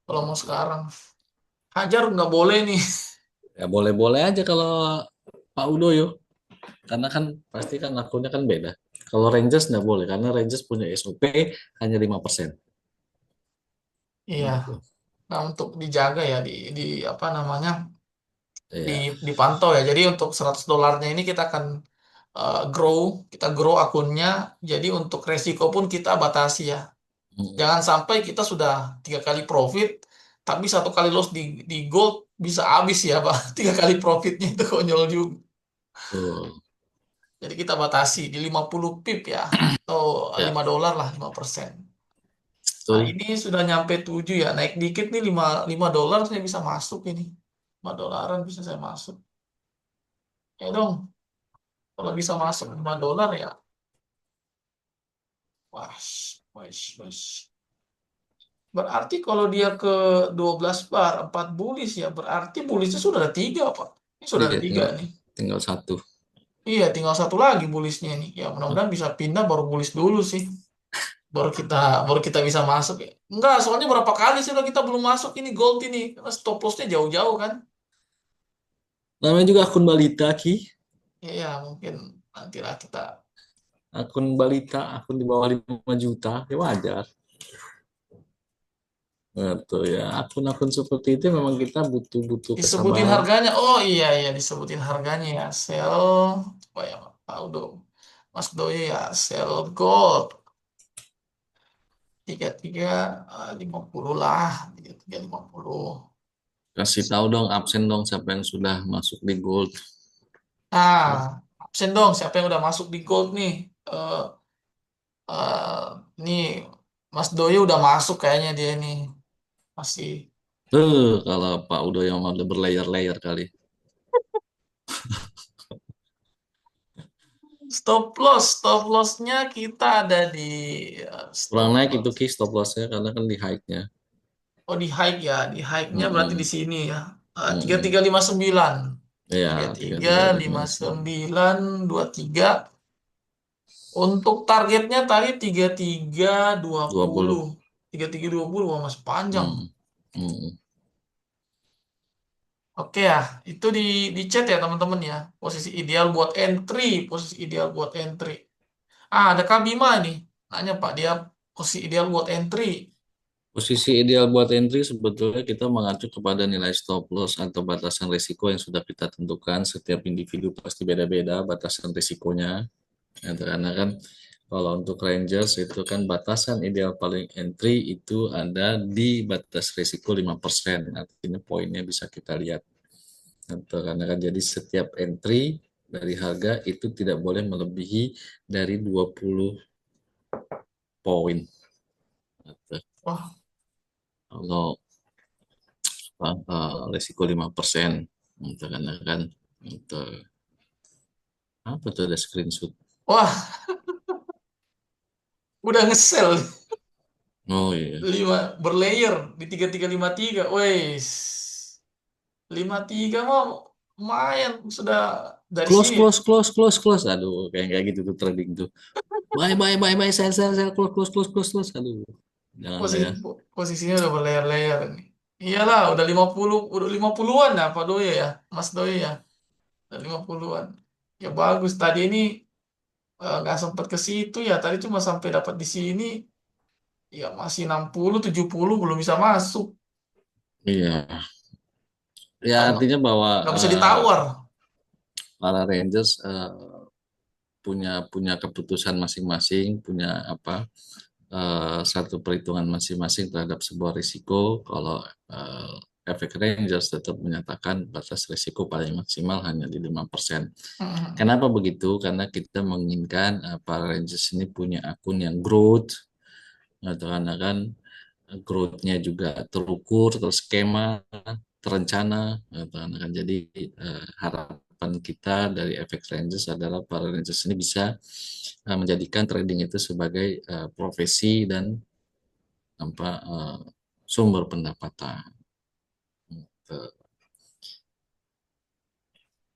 Kalau mau sekarang. Hajar nggak boleh nih. Ya boleh-boleh aja kalau Pak Udoyo, karena kan pasti kan akunnya kan beda. Kalau Rangers nggak boleh, karena Rangers punya SOP hanya 5%. Iya. Gitu. Nah, untuk dijaga ya di apa namanya? di Ya. dipantau ya. Jadi untuk 100 dolarnya ini kita akan grow, kita grow akunnya. Jadi untuk resiko pun kita batasi ya. Mm, Jangan sampai kita sudah 3 kali profit, tapi 1 kali loss di gold bisa habis ya Pak. 3 kali profitnya itu konyol juga. betul. Jadi kita batasi di 50 pip ya, atau Ya, 5 dolar lah 5%. Nah betul. ini sudah nyampe 7 ya, naik dikit nih 5 dolar saya bisa masuk ini. 5 dolaran bisa saya masuk. Ya dong, kalau bisa masuk 5 dolar ya. Wah, wes, wes. Berarti kalau dia ke 12 bar, 4 bullish ya, berarti bullishnya sudah ada 3, Pak. Ini sudah ada Iya, 3 tinggal nih. tinggal satu. Iya, tinggal satu lagi bullishnya nih. Ya, mudah-mudahan bisa pindah baru bullish dulu sih. Baru kita baru kita bisa masuk ya. Enggak, soalnya berapa kali sih udah kita belum masuk ini gold ini. Karena stop lossnya jauh-jauh kan. Namanya juga akun balita, Ki. Iya, mungkin nantilah kita. Akun balita, akun di bawah 5 juta, ya wajar. Betul ya. Akun-akun seperti itu memang kita butuh Disebutin kesabaran. harganya. Oh iya, iya, disebutin harganya ya. Sell, coba ya, tahu dong. Mas Doi ya, sell gold. 3350 lah, 3350. Kasih tahu dong, absen dong siapa yang sudah masuk di gold. Nah, absen dong siapa yang udah masuk di gold nih. Eh eh, nih Mas Doyo udah masuk kayaknya dia ini. Masih. Kalau Pak Udoyo mah udah berlayer-layer kali. Stop lossnya kita ada di Kurang stop naik itu loss. Ki stop lossnya karena kan di high-nya. Oh di high ya, di high-nya berarti di Mm-mm. sini ya. Tiga Mm-mm. tiga lima sembilan, Ya, tiga tiga tiga tiga lima lima sembilan sembilan dua tiga. Untuk targetnya tadi 3320. dua puluh. 3320 wah masih panjang. Mm. Mm. Oke ya, itu di chat ya teman-teman ya. Posisi ideal buat entry, posisi ideal buat entry. Ada Kak Bima nih. Nanya Pak, dia posisi ideal buat entry. Posisi ideal buat entry sebetulnya kita mengacu kepada nilai stop loss atau batasan risiko yang sudah kita tentukan. Setiap individu pasti beda-beda batasan risikonya. Ya, karena kan kalau untuk Rangers itu kan batasan ideal paling entry itu ada di batas risiko 5%. Artinya poinnya bisa kita lihat. Gitu. Karena kan jadi setiap entry dari harga itu tidak boleh melebihi dari 20 poin. Gitu. Wah, Kalau risiko 5%. Gitu. Karena kan gitu. Apa tuh ada screenshot? wah, udah ngesel Oh iya. 5 berlayer di 3353. Wes. 53 mah lumayan sudah dari Close, sini. close, close, close, close. Aduh, kayak gitu tuh trading tuh. Bye, bye, bye, bye, sell, sell, sell, close, close, close, close, close. Aduh, janganlah Posisi, ya. posisinya udah berlayer-layer nih. Iyalah, udah 50, udah 50-an ya Pak Doye ya, Mas Doye ya. Udah 50-an. Ya bagus. Tadi ini nggak sempat ke situ ya. Tadi cuma sampai dapat di sini. Ya masih 60, 70 belum bisa masuk. Iya. Ya Kalau artinya bahwa nggak bisa ditawar. para Rangers punya punya keputusan masing-masing, punya apa satu perhitungan masing-masing terhadap sebuah risiko. Kalau eh, efek Rangers tetap menyatakan batas risiko paling maksimal hanya di 5%. Hmm. Kenapa begitu? Karena kita menginginkan para Rangers ini punya akun yang growth, karena kan growth-nya juga terukur, terskema, terencana. Karena kan jadi harapan kita dari efek Rangers adalah para Rangers ini bisa menjadikan trading itu sebagai profesi dan apa sumber pendapatan. Gitu.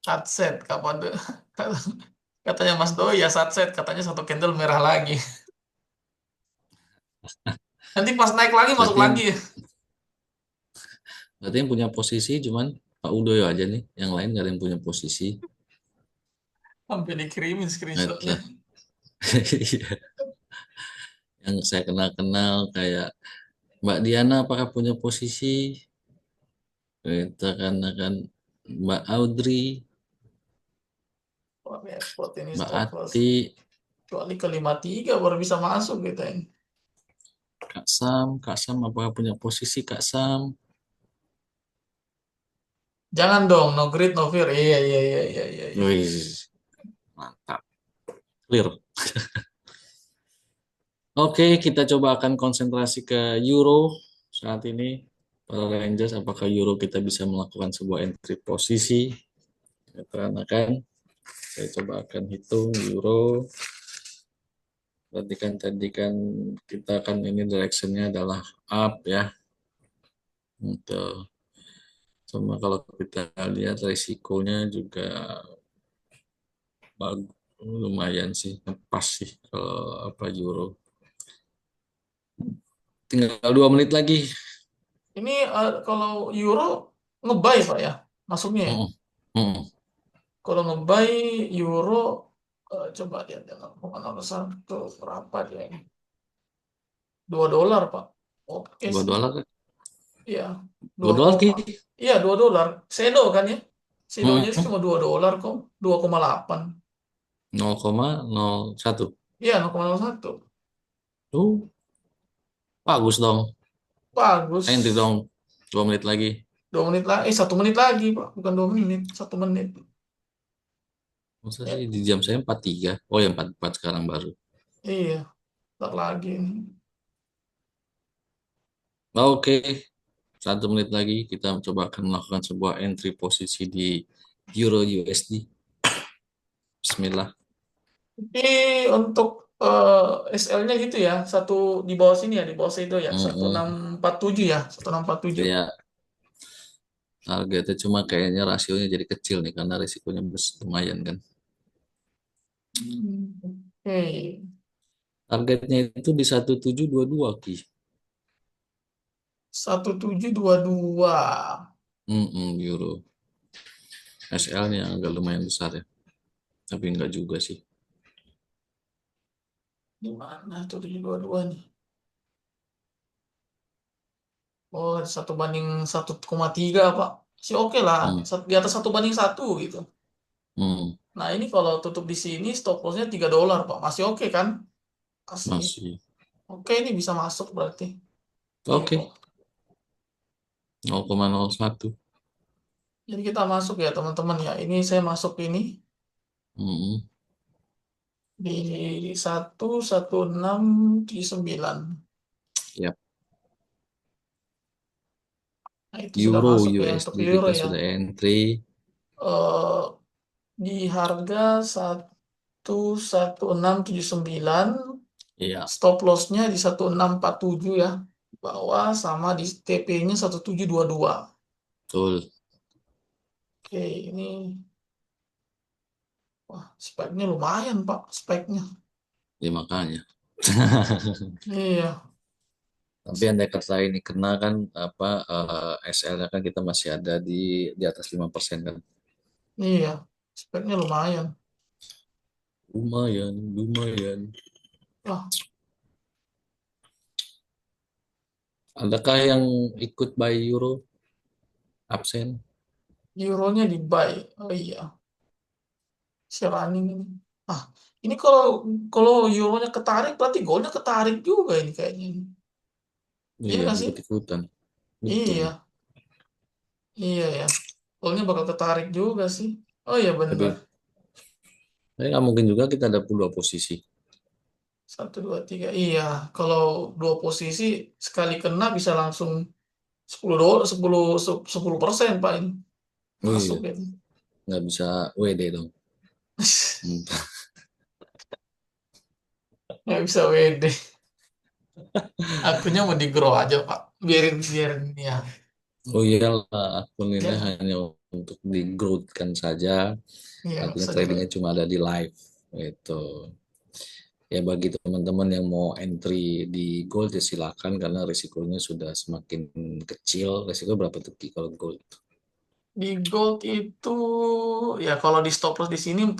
Satset kapan deh? Katanya Mas Doi ya satset. Katanya satu candle merah lagi. Nanti pas naik lagi masuk Berarti lagi. berarti yang punya posisi cuman Pak Udoyo aja nih, yang lain nggak ada yang punya posisi. Sampai dikirimin Gitu. screenshotnya. Yang saya kenal-kenal kayak Mbak Diana apakah punya posisi? Kita kan Mbak Audrey, Wah, repot ini Mbak stop loss. Ati, Kecuali ke 53 baru bisa masuk gitu ini. Kak Sam apakah punya posisi Kak Sam? Jangan dong, no grid, no fear. Iya, iya, iya, iya, iya, iya. Wih, mantap. Clear. Oke, kita coba akan konsentrasi ke Euro saat ini. Para Rangers, apakah Euro kita bisa melakukan sebuah entry posisi? Karena kan saya coba akan hitung Euro. Tadi kan kita kan ini directionnya adalah up ya. Untuk sama kalau kita lihat risikonya juga lumayan sih, pas sih kalau apa Euro. Tinggal 2 menit lagi. Ini kalau euro ngebuy Pak ya, masuknya ya. Mm, mm. Kalau ngebuy euro, coba lihat ya, 0,01 berapa dia ini? $2 Pak. Oke Dua sih. dolar, Iya, dua 2, dolar ki. iya $2. Sedo kan ya? Sedonya sih Mm, cuma $2 kok, 2,8. 0,01. Iya, 0,01. Tuh, bagus dong. Entry Bagus. dong. 2 menit lagi. 2 menit lagi, 1 menit lagi Pak, bukan 2 menit, 1 menit. Masa Ya, sih di jam saya 43. Oh ya 44 sekarang baru. iya, ntar lagi. Oke, 1 menit lagi kita coba akan melakukan sebuah entry posisi di Euro USD. Bismillah. Ini untuk SL-nya gitu ya, satu di bawah sini ya, di bawah situ ya, satu enam Mm-mm. empat tujuh ya, 1647. Ya, targetnya cuma kayaknya rasionya jadi kecil nih karena risikonya lumayan kan. Oke, Targetnya itu di 1722 Ki. 1722. Euro. SL-nya agak lumayan besar ya, tapi enggak juga sih. Di mana 722 nih? Oh, 1 banding 1,3 Pak. Sih oke lah, Hmm, di atas 1 banding 1 gitu. hmm, Nah, ini kalau tutup di sini stop loss-nya $3, Pak. Masih oke kan? Masih. masih. Oke, ini bisa masuk berarti. Euro. Oke, 0,01. Jadi kita masuk ya, teman-teman ya. Ini saya masuk ini Hmm, di 11679. ya. Nah, itu sudah Euro masuk ya untuk USD euro kita ya. sudah entry. Eh di harga 11679, Ya, stop loss-nya di 1647 ya. Bawah sama di TP-nya 1722. betul. Oke, ini wah, speknya lumayan, Pak, speknya. Ya makanya. Iya, Tapi andai kata ini kena kan apa SL-nya kan kita masih ada di atas 5% kan. iya, speknya lumayan. Lumayan, lumayan. Wah, Adakah yang ikut buy Euro absen? euronya di buy. Oh iya, si running ini. Ah, ini kalau kalau euronya ketarik berarti goldnya ketarik juga ini kayaknya. Iya Iya, nggak sih? ikut-ikutan. Betul. Iya, iya ya. Goldnya bakal ketarik juga sih. Oh iya bener. Tapi nggak mungkin juga kita ada dua posisi. 1, 2, 3. Iya, kalau dua posisi sekali kena bisa langsung 10 dolar, 10% Pak ini. Oh Masuk iya, ya. nggak bisa WD dong. Hmm. Nggak bisa WD. Akunya mau di grow aja Pak. Biarin biarin ya. Oh iyalah, akun ini Ya, hanya untuk di growth-kan saja. iya nggak Artinya usah di tradingnya cuma ada di live. Itu. Ya bagi teman-teman yang mau entry di gold ya silakan karena risikonya sudah semakin kecil. Risiko berapa tuh Ki, kalau gold? di gold itu ya kalau di stop loss di sini $4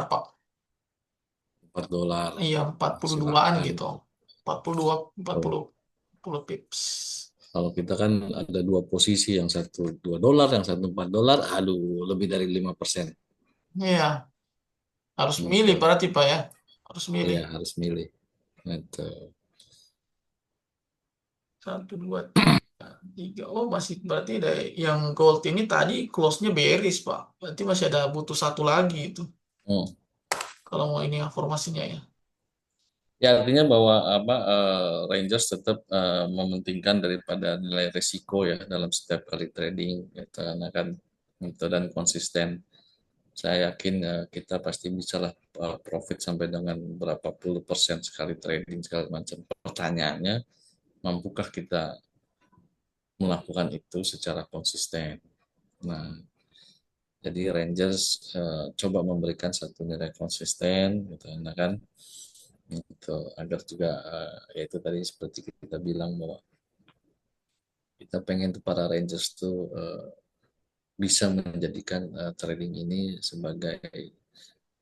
Pak. 4 dolar. Iya Nah, 42-an silakan. gitu. 42 Oh, 40 10 pips. kalau kita kan ada dua posisi, yang satu 2 dolar, yang satu 4 dolar, aduh lebih dari 5%. Iya, harus milih Itu, berarti Pak ya. Harus milih. ya harus milih. Itu. 1, 2, 3. Oh, masih berarti ada yang gold ini tadi close-nya bearish, Pak. Berarti masih ada butuh satu lagi itu. Hmm. Kalau mau ini informasinya ya. Ya artinya bahwa apa Rangers tetap mementingkan daripada nilai risiko ya dalam setiap kali trading gitu. Karena kan itu dan konsisten. Saya yakin kita pasti bisa lah profit sampai dengan berapa puluh persen sekali trading segala macam. Pertanyaannya, mampukah kita melakukan itu secara konsisten? Nah, jadi Rangers coba memberikan satu nilai konsisten, gitu, nah kan, gitu, agar juga ya itu tadi seperti kita bilang bahwa kita pengen tuh para Rangers tuh bisa menjadikan trading ini sebagai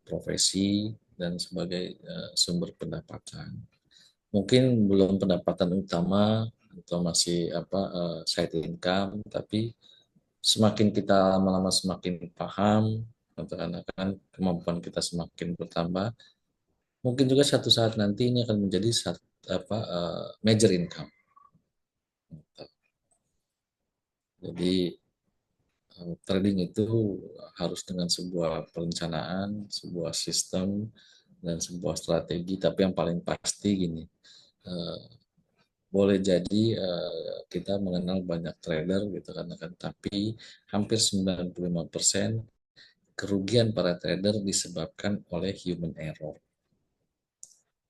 profesi dan sebagai sumber pendapatan. Mungkin belum pendapatan utama atau masih apa side income, tapi semakin kita lama-lama semakin paham, karena kan kemampuan kita semakin bertambah, mungkin juga satu saat nanti ini akan menjadi apa major income. Jadi trading itu harus dengan sebuah perencanaan, sebuah sistem, dan sebuah strategi. Tapi yang paling pasti gini, eh, boleh jadi kita mengenal banyak trader gitu kan, tapi hampir 95% kerugian para trader disebabkan oleh human error.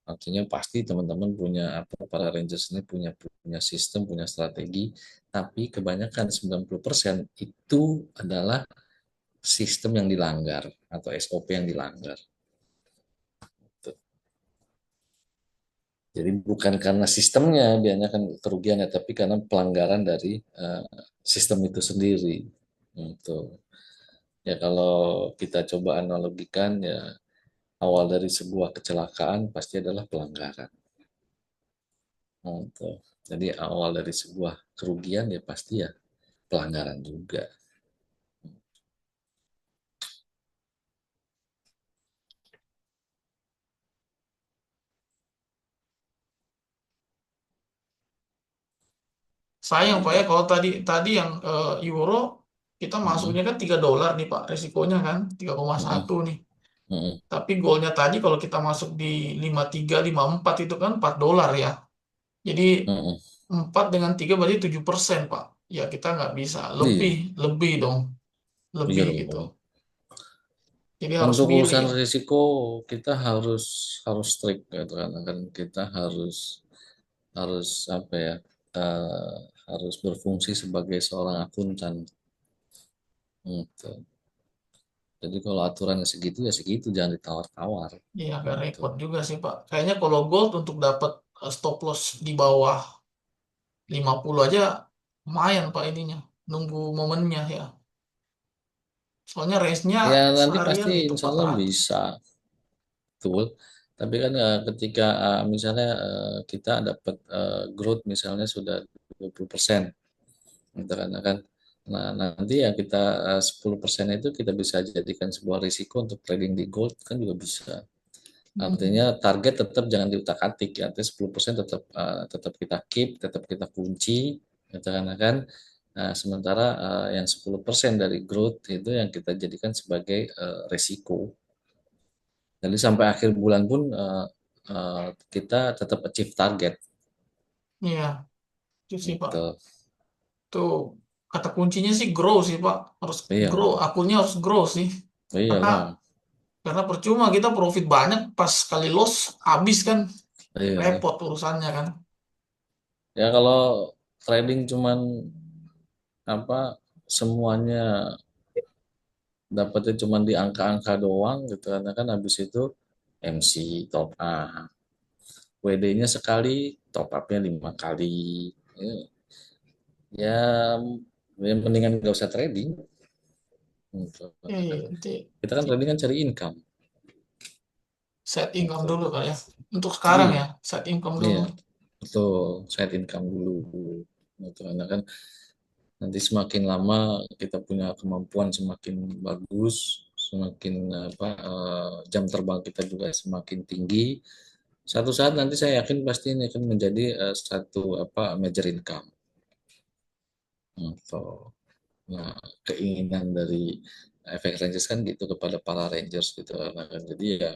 Artinya pasti teman-teman punya apa, para rangers ini punya sistem, punya strategi, tapi kebanyakan 90% itu adalah sistem yang dilanggar atau SOP yang dilanggar. Jadi bukan karena sistemnya biasanya kan kerugiannya, tapi karena pelanggaran dari sistem itu sendiri. Gitu. Ya kalau kita coba analogikan ya, awal dari sebuah kecelakaan pasti adalah pelanggaran. Gitu. Jadi awal dari sebuah kerugian ya pasti ya pelanggaran juga. Sayang Pak ya kalau tadi tadi yang euro kita Mm-mm, masuknya kan 3 dolar nih Pak, resikonya kan 3,1 mm-mm, nih. mm-mm, Tapi golnya tadi kalau kita masuk di 53 54 itu kan 4 dolar ya. Jadi mm-mm. 4 dengan 3 berarti 7% Pak. Ya kita nggak bisa lebih Iya, lebih dong, iya lebih gitu. dong. Jadi harus Untuk milih urusan ya. risiko kita harus harus strict gitu kan kita harus harus apa ya, eh, harus berfungsi sebagai seorang akuntan gitu. Jadi kalau aturannya segitu ya segitu, jangan ditawar-tawar Iya agak gitu. repot juga sih Pak. Kayaknya kalau gold untuk dapat stop loss di bawah 50 aja lumayan Pak ininya. Nunggu momennya ya. Soalnya range-nya Ya nanti seharian pasti itu insya Allah 400. bisa, betul. Tapi kan ketika misalnya kita dapat growth misalnya sudah 20%, gitu kan. Nah, nanti ya kita 10% itu kita bisa jadikan sebuah risiko untuk trading di gold kan juga bisa. Hmm. Artinya target tetap jangan diutak-atik ya. Artinya 10% tetap tetap kita keep, tetap kita kunci, gitu kan. Nah, sementara yang 10% dari growth itu yang kita jadikan sebagai resiko. Jadi sampai akhir bulan pun kita tetap achieve target. Iya, itu sih Pak. Gitu. Tuh kata kuncinya sih grow sih Pak. Harus grow, Iya, akunnya harus grow sih. Karena iyalah. percuma kita profit banyak pas kali loss habis kan Iya. repot urusannya kan. Ya kalau trading cuman apa semuanya dapatnya cuman di angka-angka doang gitu karena kan habis itu MC top up, WD-nya sekali, top up-nya 5 kali. Ya, ya, ya mendingan nggak usah trading. Gitu. Iya, nanti Kita kan trading kan cari income. set income Gitu. dulu Kak ya. Untuk sekarang Iya, ya, set income dulu. iya, betul. Side income dulu. Gitu. Karena kan nanti semakin lama kita punya kemampuan semakin bagus, semakin apa jam terbang kita juga semakin tinggi. Satu saat nanti saya yakin pasti ini akan menjadi satu apa major income. Gitu. Nah, keinginan dari efek Rangers kan gitu kepada para Rangers gitu karena kan jadi ya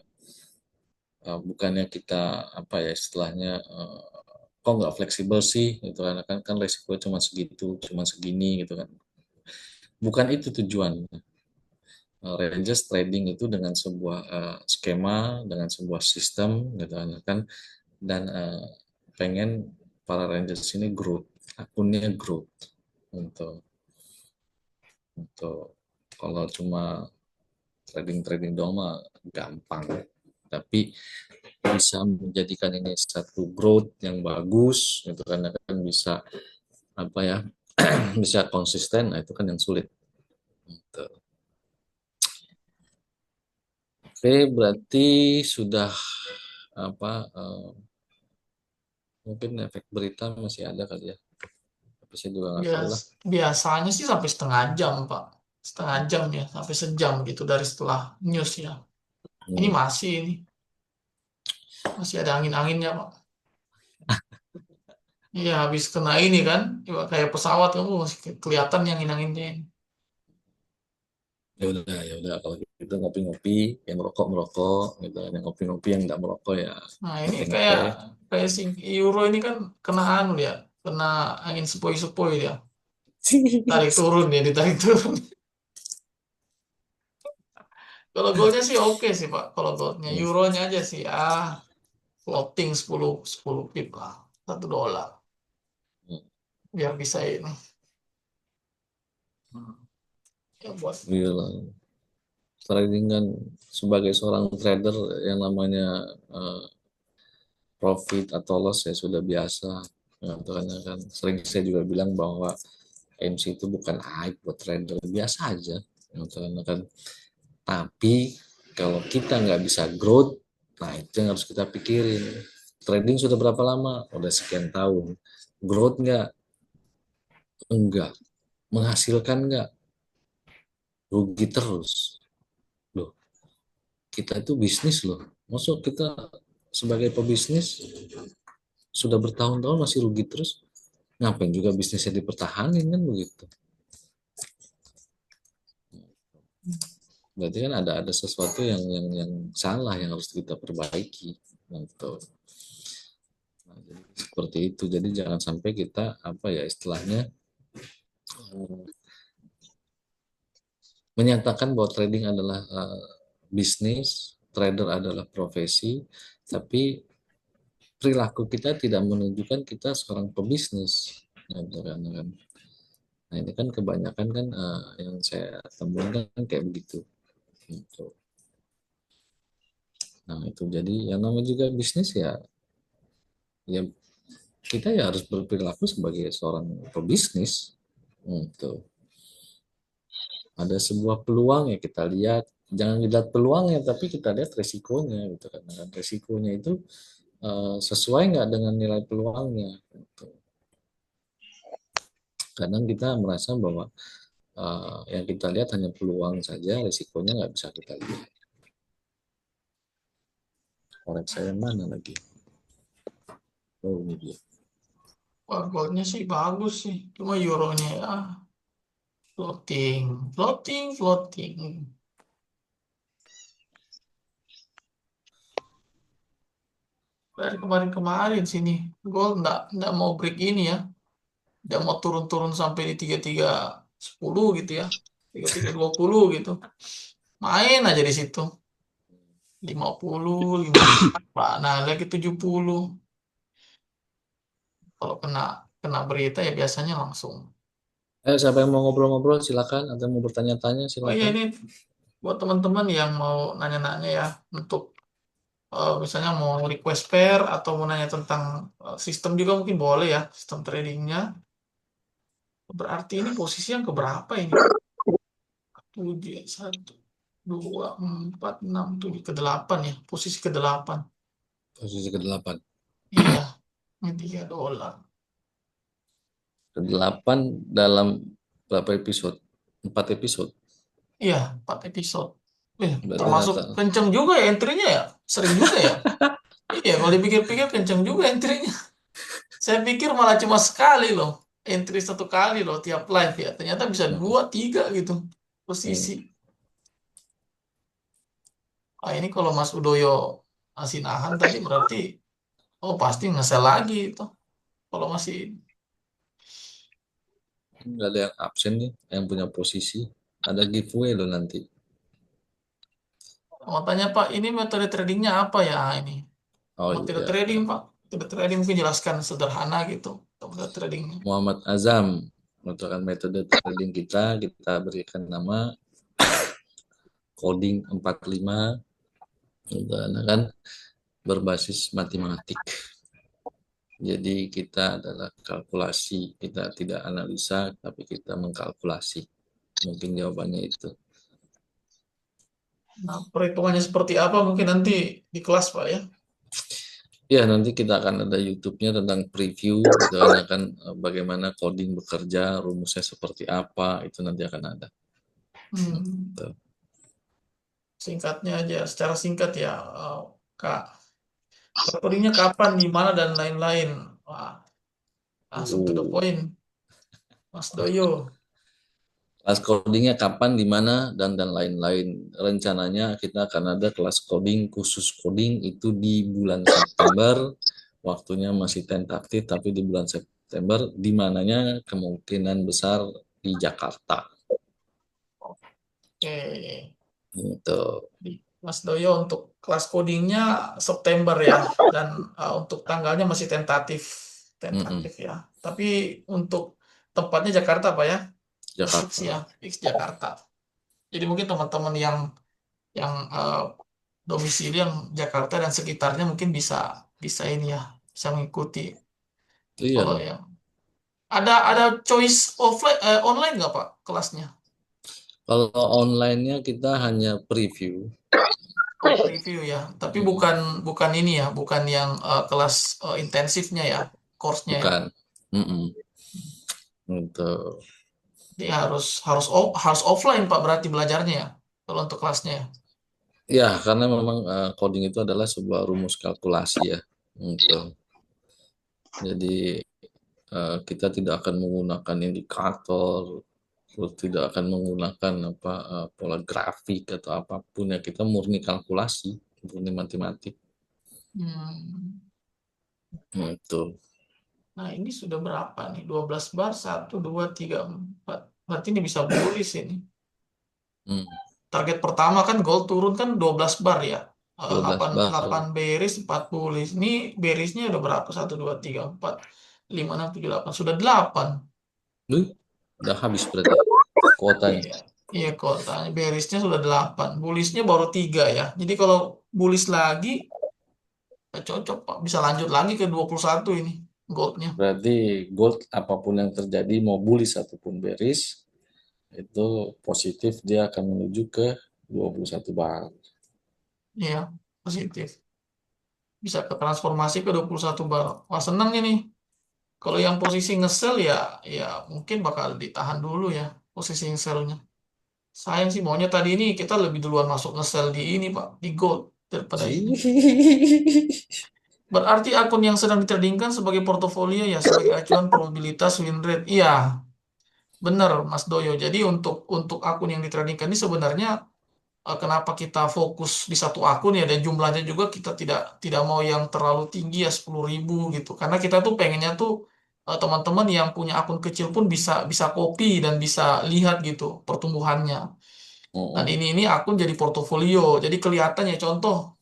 bukannya kita apa ya istilahnya kok nggak fleksibel sih gitu kan resiko cuma segitu cuma segini gitu kan, bukan itu tujuan. Rangers trading itu dengan sebuah skema, dengan sebuah sistem, gitu kan, dan pengen para Rangers ini growth, akunnya growth, untuk untuk kalau cuma trading doang mah gampang, tapi bisa menjadikan ini satu growth yang bagus, gitu kan bisa apa ya, bisa konsisten, nah itu kan yang sulit. Gitu. Oke, berarti sudah apa mungkin efek berita masih ada kali ya. Tapi saya juga nggak tahu Bias, lah. biasanya sih sampai setengah jam, Pak. Setengah jam ya, sampai sejam gitu dari setelah news ya. Ini Hmm. masih ada angin-anginnya, Pak. Iya, habis kena ini kan, ya, kayak pesawat kamu masih kelihatan yang angin-anginnya ini. Ya udah kalau Itu ngopi-ngopi, yang merokok gitu kan. Yang ngopi-ngopi, yang nggak merokok ya Nah, ini kayak ngepe-ngepe. kayak si euro ini kan kena anu ya, kena angin sepoi-sepoi dia. Tarik turun ya, ditarik turun. Kalau goldnya sih oke sih Pak. Kalau goldnya, Hmm, euronya aja sih floating 10 10 pip lah, $1 hmm. biar bisa ini. Ya buat Gila. Trading kan sebagai seorang trader yang namanya eh, profit atau loss ya sudah biasa. Ya, karena kan sering saya juga bilang bahwa MC itu bukan aib buat trader, biasa aja. Ya, karena kan tapi kalau kita nggak bisa growth, nah itu yang harus kita pikirin. Trading sudah berapa lama? Udah sekian tahun. Growth nggak? Enggak. Menghasilkan nggak? Rugi terus. Loh, kita itu bisnis loh. Maksud kita sebagai pebisnis sudah bertahun-tahun masih rugi terus? Ngapain juga bisnisnya dipertahankan kan begitu? Berarti kan ada sesuatu yang salah yang harus kita perbaiki. Gitu. Nah, jadi seperti itu. Jadi jangan sampai kita apa ya istilahnya menyatakan bahwa trading adalah bisnis, trader adalah profesi, tapi perilaku kita tidak menunjukkan kita seorang pebisnis. Kan. Nah ini kan kebanyakan kan yang saya temukan kan kayak begitu. Gitu. Nah itu jadi yang namanya juga bisnis ya kita ya harus berperilaku sebagai seorang pebisnis. Gitu. Ada sebuah peluang ya kita lihat, jangan lihat peluangnya tapi kita lihat resikonya gitu kan. Dan resikonya itu sesuai nggak dengan nilai peluangnya gitu. Kadang kita merasa bahwa yang kita lihat hanya peluang saja, resikonya nggak bisa kita lihat. Korek saya mana lagi? Oh ini dia. wah, goldnya sih bagus sih. Cuma euronya ya floating, floating, floating. Dari kemarin-kemarin sini, gold nggak mau break ini ya. Nggak mau turun-turun sampai di 3310 gitu ya. 3320 gitu. Main aja di situ. 50, 50. Nah, lagi 70. Kalau kena kena berita ya biasanya langsung. Siapa yang mau ngobrol-ngobrol silakan, atau mau bertanya-tanya Oh iya, silakan. ini buat teman-teman yang mau nanya-nanya ya, untuk misalnya mau request pair atau mau nanya tentang sistem juga mungkin boleh ya, sistem tradingnya. Berarti ini posisi yang keberapa ini? 7, 1, 2, 4, 6, 7, ke-8 ya, posisi ke-8. Posisi ke-8. Iya, ini $3. Ke-8 dalam berapa episode? 4 episode. Iya, 4 episode. Berarti Termasuk rata. kenceng juga ya entry-nya ya, sering juga ya. Iya, kalau dipikir-pikir kenceng juga entry-nya. Saya pikir malah cuma sekali loh, entry satu kali loh tiap live ya. Ternyata bisa Hmm. 2, 3 gitu Hmm. posisi. Ah, ini kalau Mas Udoyo masih nahan tadi berarti, oh pasti nge-sell lagi itu. Kalau masih, Nggak ada yang absen nih, yang punya posisi. Ada giveaway loh nanti. mau tanya Pak, ini metode tradingnya apa ya? Ini Oh metode iya, trading Pak. Metode trading mungkin jelaskan sederhana gitu. Metode tradingnya. Muhammad Azam merupakan metode trading kita berikan nama coding 45 dan kan berbasis matematik. Jadi kita adalah kalkulasi, kita tidak analisa tapi kita mengkalkulasi. Mungkin jawabannya itu. Nah, perhitungannya seperti apa mungkin nanti di kelas Pak ya. Ya, nanti kita akan ada YouTube-nya tentang preview, gitu kan, akan bagaimana coding bekerja, rumusnya seperti apa, itu nanti akan ada. Hmm, Tuh. singkatnya aja, secara singkat ya, Kak. Recordingnya kapan, di mana, dan lain-lain. Wah, langsung to the Uh, point, Mas Doyo. Kelas codingnya kapan, di mana, dan lain-lain. Rencananya kita akan ada kelas coding khusus coding itu di bulan September. Waktunya masih tentatif, tapi di bulan September, di mananya kemungkinan besar di Jakarta. Oke. Gitu. Di Mas Doyo untuk kelas codingnya September ya, dan untuk tanggalnya masih tentatif, Mm-mm. tentatif ya. Tapi untuk tempatnya Jakarta Pak ya, fix Jakarta. ya, fix Jakarta. Jadi mungkin teman-teman yang domisili yang Jakarta dan sekitarnya mungkin bisa bisa ini ya, bisa mengikuti. Iya Kalau dong. yang ada choice offline online nggak Pak kelasnya? Kalau online-nya kita hanya preview. Oh, preview ya. Tapi Mm-mm. bukan bukan ini ya, bukan yang kelas intensifnya ya, course-nya ya. Bukan. Mm-mm. Gitu. Jadi harus offline Pak berarti belajarnya ya. Kalau untuk kelasnya ya. Ya, karena memang coding itu adalah sebuah rumus kalkulasi ya. Gitu. Jadi kita tidak akan menggunakan indikator, terus tidak akan menggunakan apa pola grafik atau apapun ya. Kita murni kalkulasi, murni matematik. Hmm. Gitu. Nah, ini sudah berapa nih? 12 bar, 1, 2, 3, 4. Berarti ini bisa bullish ini. Hmm. Target pertama kan gold turun kan 12 bar ya. 12 8, bar. 8 bearish, 4 bullish. Ini bearishnya udah berapa? 1, 2, 3, 4, 5, 6, 7, 8. Sudah 8. Duh, udah habis berarti kuotanya. Iya, iya kok. Tanya bearishnya sudah 8. Bullishnya baru 3 ya. Jadi kalau bullish lagi, ya cocok Pak. Bisa lanjut lagi ke 21 ini goldnya. Berarti gold apapun yang terjadi mau bullish ataupun bearish itu positif dia akan menuju ke 21 bar. Iya, positif. Bisa ke transformasi ke 21 bar. Wah, senang ini. Kalau yang posisi nge-sell ya, ya mungkin bakal ditahan dulu ya posisi nge-sellnya. Sayang sih maunya tadi ini kita lebih duluan masuk nge-sell di ini Pak, di gold daripada ini. Berarti akun yang sedang ditradingkan sebagai portofolio ya, sebagai acuan probabilitas win rate. Iya, benar Mas Doyo. Jadi untuk akun yang ditradingkan ini sebenarnya kenapa kita fokus di satu akun ya dan jumlahnya juga kita tidak tidak mau yang terlalu tinggi ya 10.000 gitu. Karena kita tuh pengennya tuh teman-teman yang punya akun kecil pun bisa bisa copy dan bisa lihat gitu pertumbuhannya. Dan Mm-mm. ini akun jadi portofolio. Jadi kelihatan ya contoh,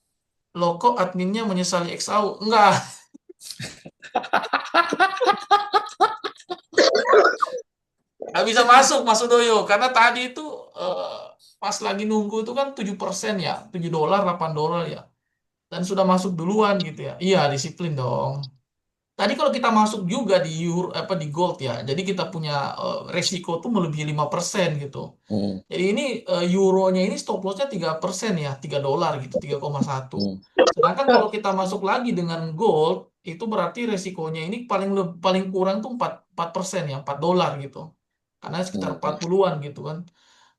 loh kok adminnya menyesali XAU? Enggak, nggak bisa masuk Mas Udoyo. Karena tadi itu eh, pas lagi nunggu itu kan 7% ya, $7, $8 ya. Dan sudah masuk duluan gitu ya. Iya, disiplin dong. Tadi kalau kita masuk juga di euro apa di gold ya. Jadi kita punya resiko tuh melebihi 5% gitu. Mm. Jadi ini euronya ini stop lossnya 3% ya, $3 gitu, 3,1. Mm. Sedangkan kalau kita masuk lagi dengan gold, itu berarti resikonya ini paling kurang tuh 4% ya, $4 gitu. Karena sekitar Mm. 40-an gitu kan.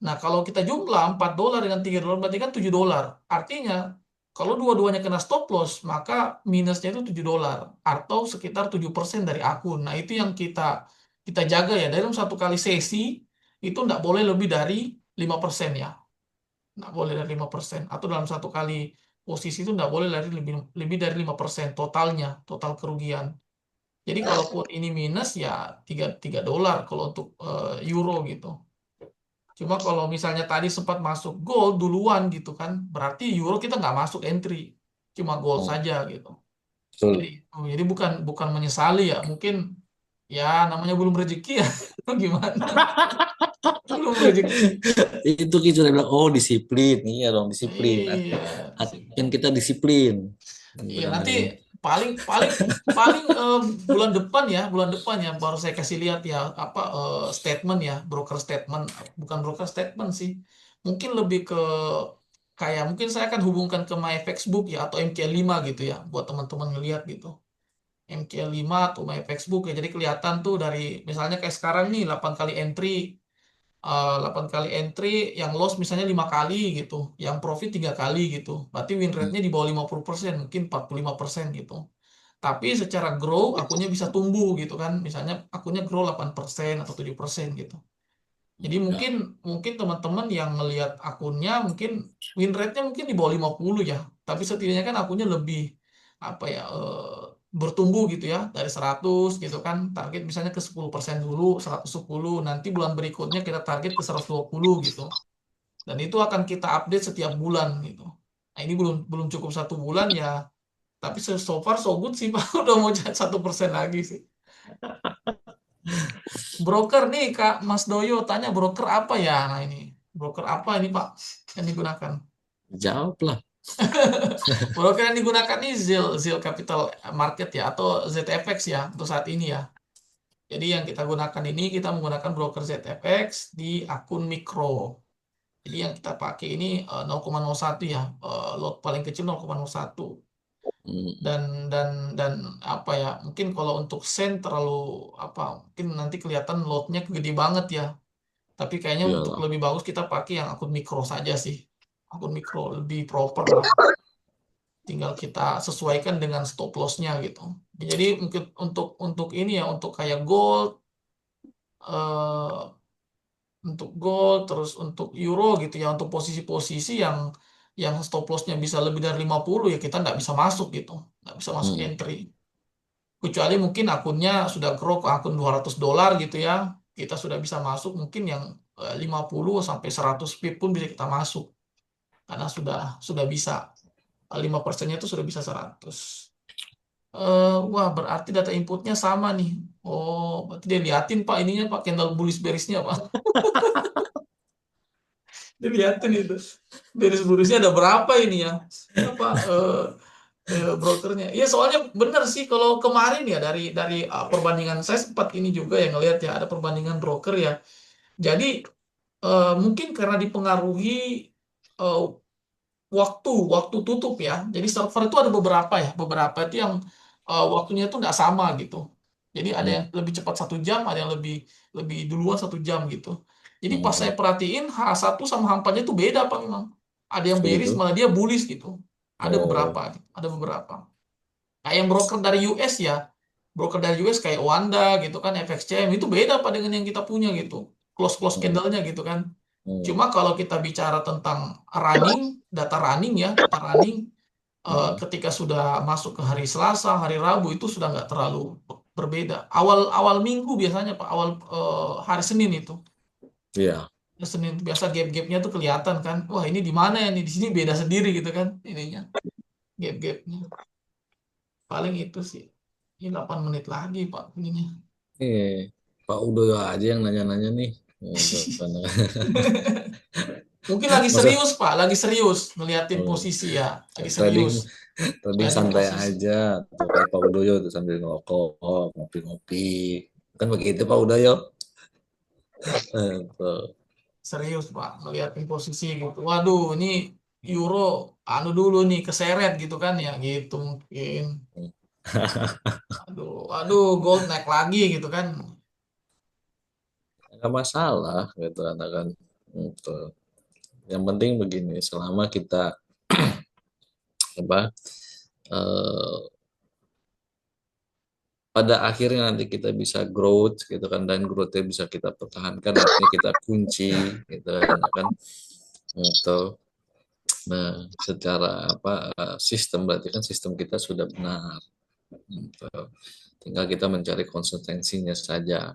Nah, kalau kita jumlah $4 dengan $3 berarti kan $7. Artinya, kalau dua-duanya kena stop loss, maka minusnya itu $7 atau sekitar 7% dari akun. Nah, itu yang kita kita jaga ya. Dalam satu kali sesi itu tidak boleh lebih dari 5% ya. Nggak boleh dari 5%. Atau dalam satu kali posisi itu nggak boleh lebih, lebih dari 5% totalnya, total kerugian. Jadi kalaupun ini minus ya $3 kalau untuk euro gitu. Cuma kalau misalnya tadi sempat masuk gold duluan gitu kan, berarti euro kita nggak masuk entry, cuma gold Mm. saja gitu. Jadi, Betul. jadi bukan bukan menyesali ya, mungkin ya namanya belum rezeki ya, gimana? Belum rezeki. Itu kita sudah bilang, oh disiplin. Iya dong, disiplin. Iya, Kan kita disiplin. iya nanti Benar-benar. paling paling paling bulan depan ya baru saya kasih lihat ya apa statement ya broker statement bukan broker statement sih mungkin lebih ke kayak mungkin saya akan hubungkan ke My Facebook ya atau MK5 gitu ya buat teman-teman ngelihat gitu MK5 atau My Facebook ya jadi kelihatan tuh dari misalnya kayak sekarang nih 8 kali entry 8 kali entry yang loss misalnya 5 kali gitu yang profit 3 kali gitu berarti win Mm. rate-nya di bawah 50% mungkin 45% gitu tapi secara grow akunnya bisa tumbuh gitu kan misalnya akunnya grow 8% atau 7% gitu Jadi Ya, mungkin mungkin teman-teman yang ngelihat akunnya mungkin win rate-nya mungkin di bawah 50 ya. Tapi setidaknya kan akunnya lebih apa ya bertumbuh gitu ya dari 100 gitu kan. Target misalnya ke 10% dulu, 110, nanti bulan berikutnya kita target ke 120 gitu. Dan itu akan kita update setiap bulan gitu. Nah, ini belum belum cukup 1 bulan ya, tapi so far so good sih Pak. Udah mau jadi 1% lagi sih. Broker nih Kak Mas Doyo tanya broker apa ya? Nah ini broker apa ini Pak yang digunakan? jawab lah. Broker yang digunakan ini Zil Capital Market ya atau ZFX ya untuk saat ini ya. Jadi yang kita gunakan ini kita menggunakan broker ZFX di akun mikro. Jadi yang kita pakai ini 0,01 ya, lot paling kecil 0,01. Hmm, Dan apa ya? Mungkin kalau untuk sen terlalu apa? Mungkin nanti kelihatan lotnya gede banget ya. Tapi kayaknya untuk iyalah. lebih bagus kita pakai yang akun mikro saja sih. Akun mikro lebih proper lah. Tinggal kita sesuaikan dengan stop loss-nya gitu. Jadi mungkin untuk ini ya, untuk kayak gold, eh, untuk gold, terus untuk euro gitu ya, untuk posisi-posisi yang stop loss-nya bisa lebih dari 50 ya kita nggak bisa masuk gitu. Nggak bisa masuk Hmm, entry. Kecuali mungkin akunnya sudah grow ke akun $200 gitu ya. Kita sudah bisa masuk mungkin yang 50 sampai 100 pip pun bisa kita masuk. Karena sudah bisa 5%-nya itu sudah bisa 100. Wah, berarti data inputnya sama nih. Oh, berarti dia liatin Pak ininya Pak, candle bullish bearish-nya Pak. Dia liatin itu. Bearish bullish-nya ada berapa ini ya? Apa brokernya? Iya, soalnya benar sih kalau kemarin ya dari perbandingan saya sempat ini juga yang ngelihat ya ada perbandingan broker ya. Jadi mungkin karena dipengaruhi eh, waktu waktu tutup ya. Jadi server itu ada beberapa itu yang waktunya itu nggak sama gitu. Jadi ada hmm, yang lebih cepat 1 jam, ada yang lebih lebih duluan 1 jam gitu. Jadi hmm, pas saya hmm. perhatiin H1 sama H4-nya itu beda Pak memang. Ada yang Oh bearish gitu. malah dia bullish gitu. Ada beberapa, Oh, gitu. Ada beberapa. Kayak yang broker dari US ya, broker dari US kayak Wanda gitu kan, FXCM itu beda Pak dengan yang kita punya gitu. Close hmm, candle-nya gitu kan. hmm, Cuma kalau kita bicara tentang running, data running ya, data running hmm. ketika sudah masuk ke hari Selasa, hari Rabu itu sudah nggak terlalu berbeda. Awal awal minggu biasanya Pak, awal hari Senin itu. Iya. Senin biasa gap-gapnya tuh kelihatan kan. Wah ini di mana ya nih? Di sini beda sendiri gitu kan ininya, gap-gapnya. Paling itu sih. Ini 8 menit lagi Pak ininya. Pak Udo aja yang nanya-nanya nih. Untuk Mungkin lagi masa serius Pak, lagi serius ngeliatin oh, posisi ya, lagi serius trading trading ngeliatin santai posisi. aja tuh kayak Pak Udoyo tuh sambil ngerokok, ngopi-ngopi. Kan begitu Pak Udoyo. Tuh. Serius Pak, ngeliatin posisi gitu. Waduh, ini euro anu dulu nih keseret gitu kan ya gitu mungkin. Aduh, aduh gold naik lagi gitu kan. Nggak masalah gitu kan. Gitu. Yang penting begini, selama kita apa eh, pada akhirnya nanti kita bisa growth gitu kan dan growth-nya bisa kita pertahankan artinya kita kunci gitu kan gitu. Nah, secara apa sistem berarti kan sistem kita sudah benar. Gitu. Tinggal kita mencari konsistensinya saja.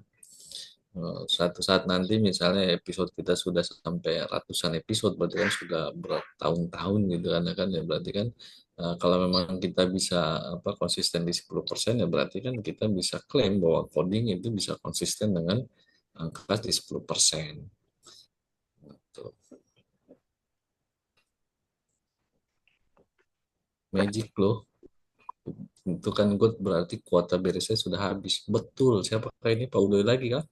Suatu saat nanti misalnya episode kita sudah sampai ratusan episode berarti kan sudah bertahun-tahun gitu kan ya berarti kan kalau memang kita bisa apa konsisten di 10% ya berarti kan kita bisa klaim bahwa coding itu bisa konsisten dengan angka di 10%. Tuh. Magic loh. Itu kan good berarti kuota beresnya sudah habis. Betul. Siapakah ini Pak Udoy lagi kan?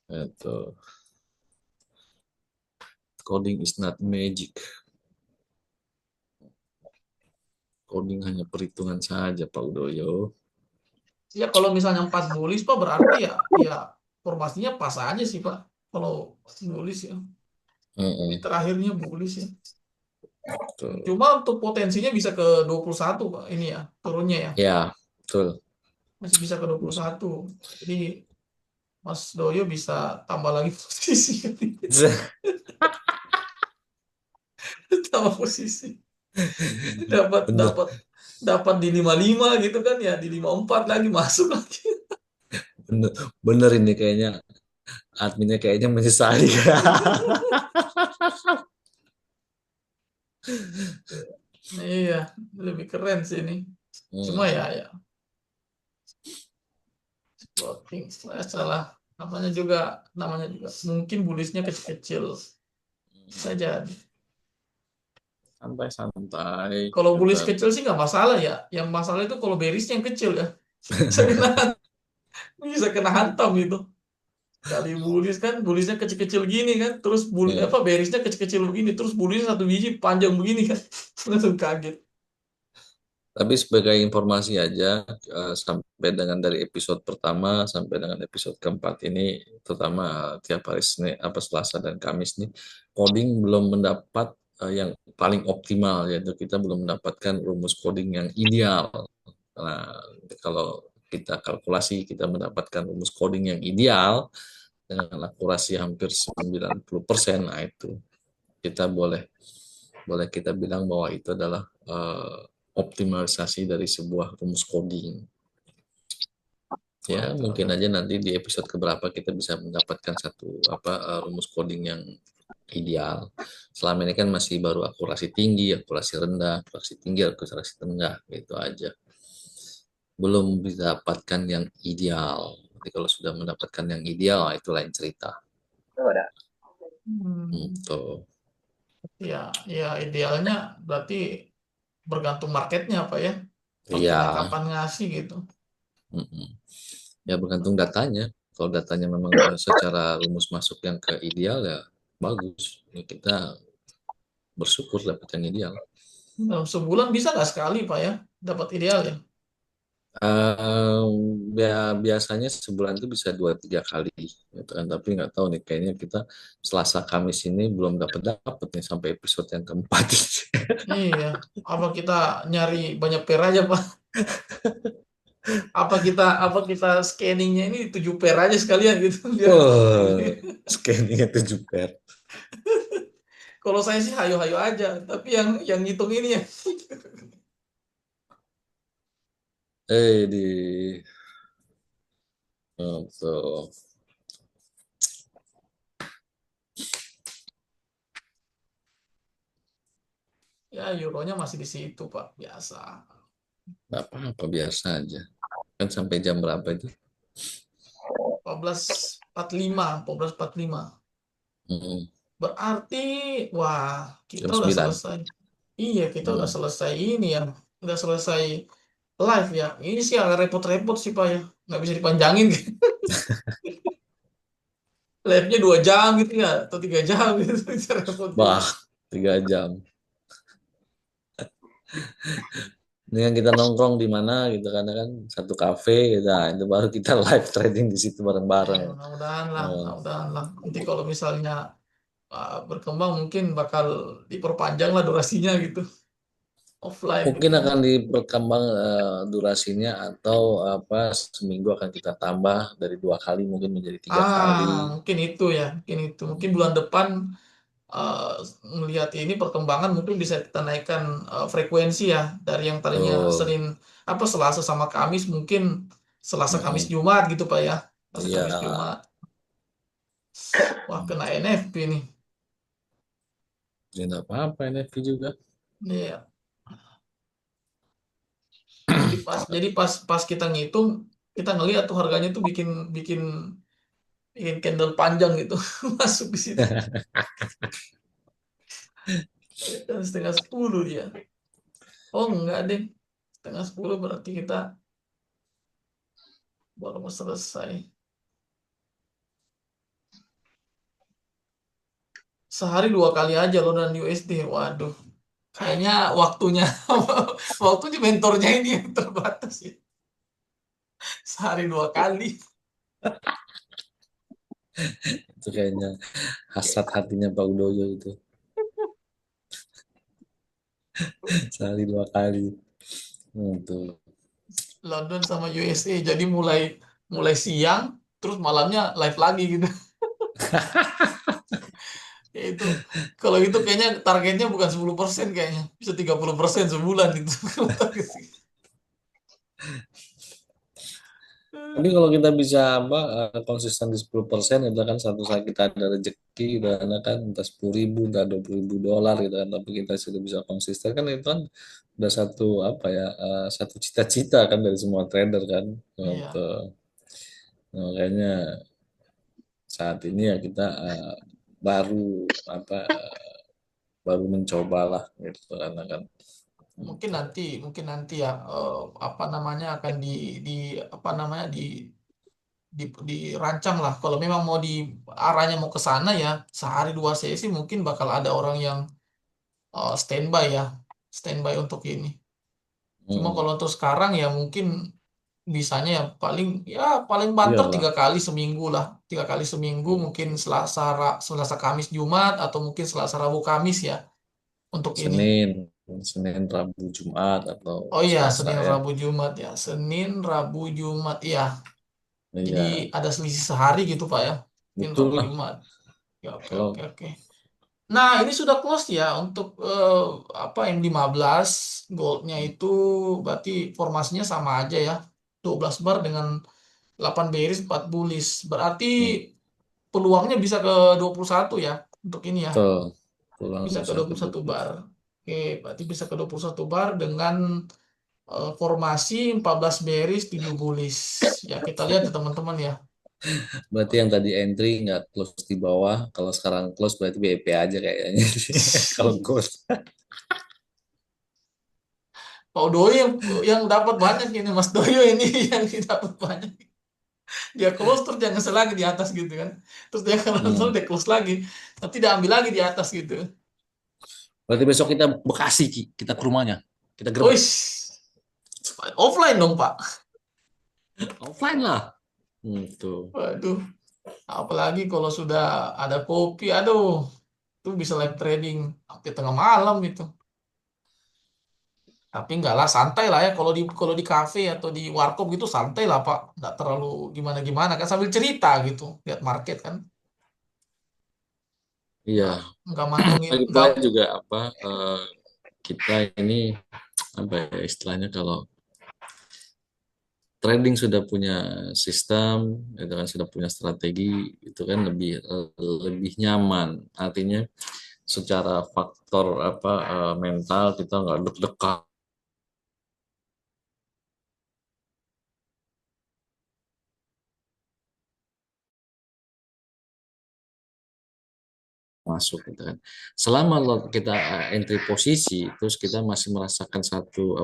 Itu. Coding is not magic. Coding hanya perhitungan saja Pak Udoyo. Ya kalau misalnya 4 bulis Pak berarti ya formasinya pas aja sih Pak. Kalau bulis ya. Ini Mm-mm. terakhirnya bulis ya. Tuh. Cuma untuk potensinya bisa ke 21 Pak ini ya, turunnya ya. Ya, betul. masih bisa ke 21. Jadi Mas Doyo bisa tambah lagi posisi. Tambah posisi. Dapat Bener, dapat dapat di 55 gitu kan ya, di 54 lagi masuk lagi. bener, bener ini kayaknya adminnya kayaknya menyesali. Iya, lebih keren sih ini. Cuma Hmm. ya plotting salah namanya juga mungkin bullisnya kecil-kecil saja. Santai-santai Kalau kita. bullies kecil sih nggak masalah ya. Yang masalah itu kalau berisnya yang kecil ya. Bisa kena bisa kena hantam gitu. Kali bullies kan bulliesnya kecil-kecil gini kan. Terus Ya. berisnya kecil-kecil begini. Terus bulliesnya satu biji panjang begini kan. Langsung kaget. Tapi sebagai informasi aja, sampai dengan dari episode pertama sampai dengan episode keempat ini, terutama tiap hari Senin, apa Selasa dan Kamis nih, coding belum mendapat yang paling optimal, yaitu kita belum mendapatkan rumus coding yang ideal. Nah, kalau kita kalkulasi, kita mendapatkan rumus coding yang ideal dengan akurasi hampir 90%, nah itu kita boleh boleh kita bilang bahwa itu adalah optimalisasi dari sebuah rumus coding. Ya, Betul, mungkin aja betul. nanti di episode keberapa kita bisa mendapatkan satu rumus coding yang ideal. Selama ini kan masih baru akurasi tinggi, akurasi rendah, akurasi tinggi, akurasi rendah, gitu aja. Belum mendapatkan yang ideal. Tapi kalau sudah mendapatkan yang ideal, itu lain cerita. Hmm, Gitu. ya, ya idealnya berarti bergantung marketnya apa ya. Marketnya Iya. kapan ngasih gitu. Mm-mm. Ya bergantung datanya. Kalau datanya memang secara rumus masuk yang ke ideal ya bagus. Ya, kita bersyukur dapat yang ideal. Dalam sebulan bisa nggak sekali Pak ya dapat ideal ya? Eh, biasanya sebulan itu bisa 2 3 kali, gitu kan. Tapi nggak tahu nih, kayaknya kita Selasa Kamis ini belum dapat dapat nih sampai episode yang keempat. Iya. Apa kita nyari banyak pair aja Pak? Apa kita scanningnya ini 7 pair aja sekalian gitu biar ini. Oh, scanningnya 7 pair. Kalau saya sih hayo-hayo aja, tapi yang ngitung ini ya. Di untuk Ya euronya masih di situ Pak, biasa. nggak apa-apa, biasa aja. Kan sampai jam berapa itu? 14.45, 14.45. Mm, Berarti, wah, kita jam udah 9. selesai. Iya, kita udah Mm. selesai ini ya. Udah selesai live ya. Ini sih agak repot-repot sih, Pak ya. Nggak bisa dipanjangin. Live-nya 2 jam gitu ya. Atau 3 jam gitu. Bisa repot juga. Bah, 3 jam. Ini kan kita nongkrong di mana gitu kan satu kafe gitu. Nah, itu baru kita live trading di situ Ya, bareng-bareng. mudah-mudahan lah. Oh. Mudah-mudahan lah. Nanti kalau misalnya berkembang mungkin bakal diperpanjang lah durasinya gitu. Offline Mungkin gitu. akan diperkembang durasinya, atau seminggu akan kita tambah dari 2 kali mungkin menjadi 3 kali. Mungkin itu ya. Mungkin itu. Mungkin Hmm, bulan depan eh, melihat ini perkembangan mungkin bisa kita naikkan frekuensi ya dari yang tadinya betul. Senin Selasa sama Kamis mungkin Selasa Kamis Mm-mm. Jumat gitu Pak ya. Selasa Iya, Kamis Jumat. Wah, kena NFP nih. ya nggak apa-apa NFT juga. Iya. Jadi pas kita ngitung kita ngelihat tuh harganya tuh bikin bikin bikin candle panjang gitu masuk di situ. Dan 9:30 dia. Oh enggak deh. 9:30 berarti kita baru mau selesai. Sehari 2 kali aja loh dan USD. Waduh, kayaknya waktunya waktunya mentornya ini yang terbatas ya. Sehari 2 kali. Itu kayaknya hasrat hatinya Pak Udoyo itu. Sehari 2 kali. Itu. London sama USA. Jadi mulai mulai siang, terus malamnya live lagi gitu. Ya itu kalau itu kayaknya targetnya bukan 10% kayaknya. Bisa 30% sebulan itu. Target sih. Tapi kalau kita bisa apa konsisten di 10% itu kan satu saat kita ada rezeki dan kan entah 10.000 entah 20.000 dolar gitu kan, tapi kita sudah bisa konsisten kan itu kan udah satu apa ya satu cita-cita kan dari semua trader kan Iya. untuk kayaknya saat ini ya kita baru apa baru mencobalah gitu karena kan untuk Mungkin nanti ya apa namanya akan di apa namanya dirancang lah. Kalau memang mau di arahnya mau ke sana ya sehari dua sesi mungkin bakal ada orang yang standby ya, standby untuk ini. Cuma hmm, kalau untuk sekarang ya mungkin bisanya ya paling banter iyalah 3 kali seminggu lah, 3 kali seminggu mungkin Selasa Kamis Jumat atau mungkin Selasa Rabu Kamis ya untuk ini. Senin Senin Rabu Jumat atau Oh iya, Selasa Senin ya Rabu Jumat ya, Senin Rabu Jumat ya. Jadi iya ada selisih sehari gitu Pak ya, Senin betul Rabu lah Jumat. Ya, oke oke kalau oke. Nah, ini sudah close ya untuk apa yang 15 goldnya itu berarti formasinya sama aja ya. 12 bar dengan 8 bearish 4 bullish. Berarti hmm, peluangnya bisa ke 21 ya untuk ini ya. betul pulang Bisa ke bisa dua ke puluh satu 20 bar. Oke, berarti bisa ke 21 bar dengan formasi 14 bearish 7 bullish. Ya, kita lihat ya teman-teman ya. berarti yang tadi entry nggak close di bawah kalau sekarang close berarti BP aja kayaknya kalau close Pak Doyo yang dapat banyak ini Mas Doyo ini yang dapat banyak. Dia close terus dia ngesel lagi di atas gitu kan. Terus dia cancel hmm. dia close lagi. Nanti dia ambil lagi di atas gitu. Berarti besok kita Bekasi Ki. Kita ke rumahnya kita gerbek Wih, offline dong Pak. offline lah tuh Waduh, apalagi kalau sudah ada kopi, aduh, itu bisa live trading sampai tengah malam itu. Tapi enggak lah, santai lah ya. Kalau di kafe atau di warkop gitu santai lah Pak. Enggak terlalu gimana-gimana kan sambil cerita gitu, lihat market kan. Enggak iya enggak mantengin, lagi enggak. pula juga apa kita ini apa ya istilahnya kalau trading sudah punya sistem, itu kan sudah punya strategi, itu kan lebih nyaman. Artinya secara faktor apa mental kita nggak deg-degan masuk gitu kan. Selama kita entry posisi, terus kita masih merasakan satu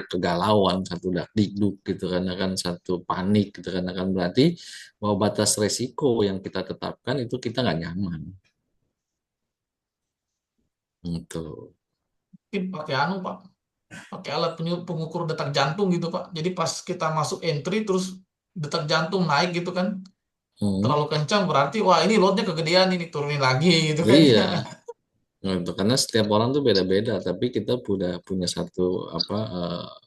kegalauan, satu dakdikduk gitu kan, akan satu panik gitu kan, akan berarti bahwa batas resiko yang kita tetapkan itu kita nggak nyaman gitu. Mungkin pakai anu Pak, pakai alat pengukur detak jantung gitu Pak. Jadi pas kita masuk entry terus detak jantung naik gitu kan, Hmm. terlalu kencang berarti wah ini lotnya kegedean ini turunin lagi gitu kan. Iya, gitu. Karena setiap orang tuh beda-beda, tapi kita punya punya satu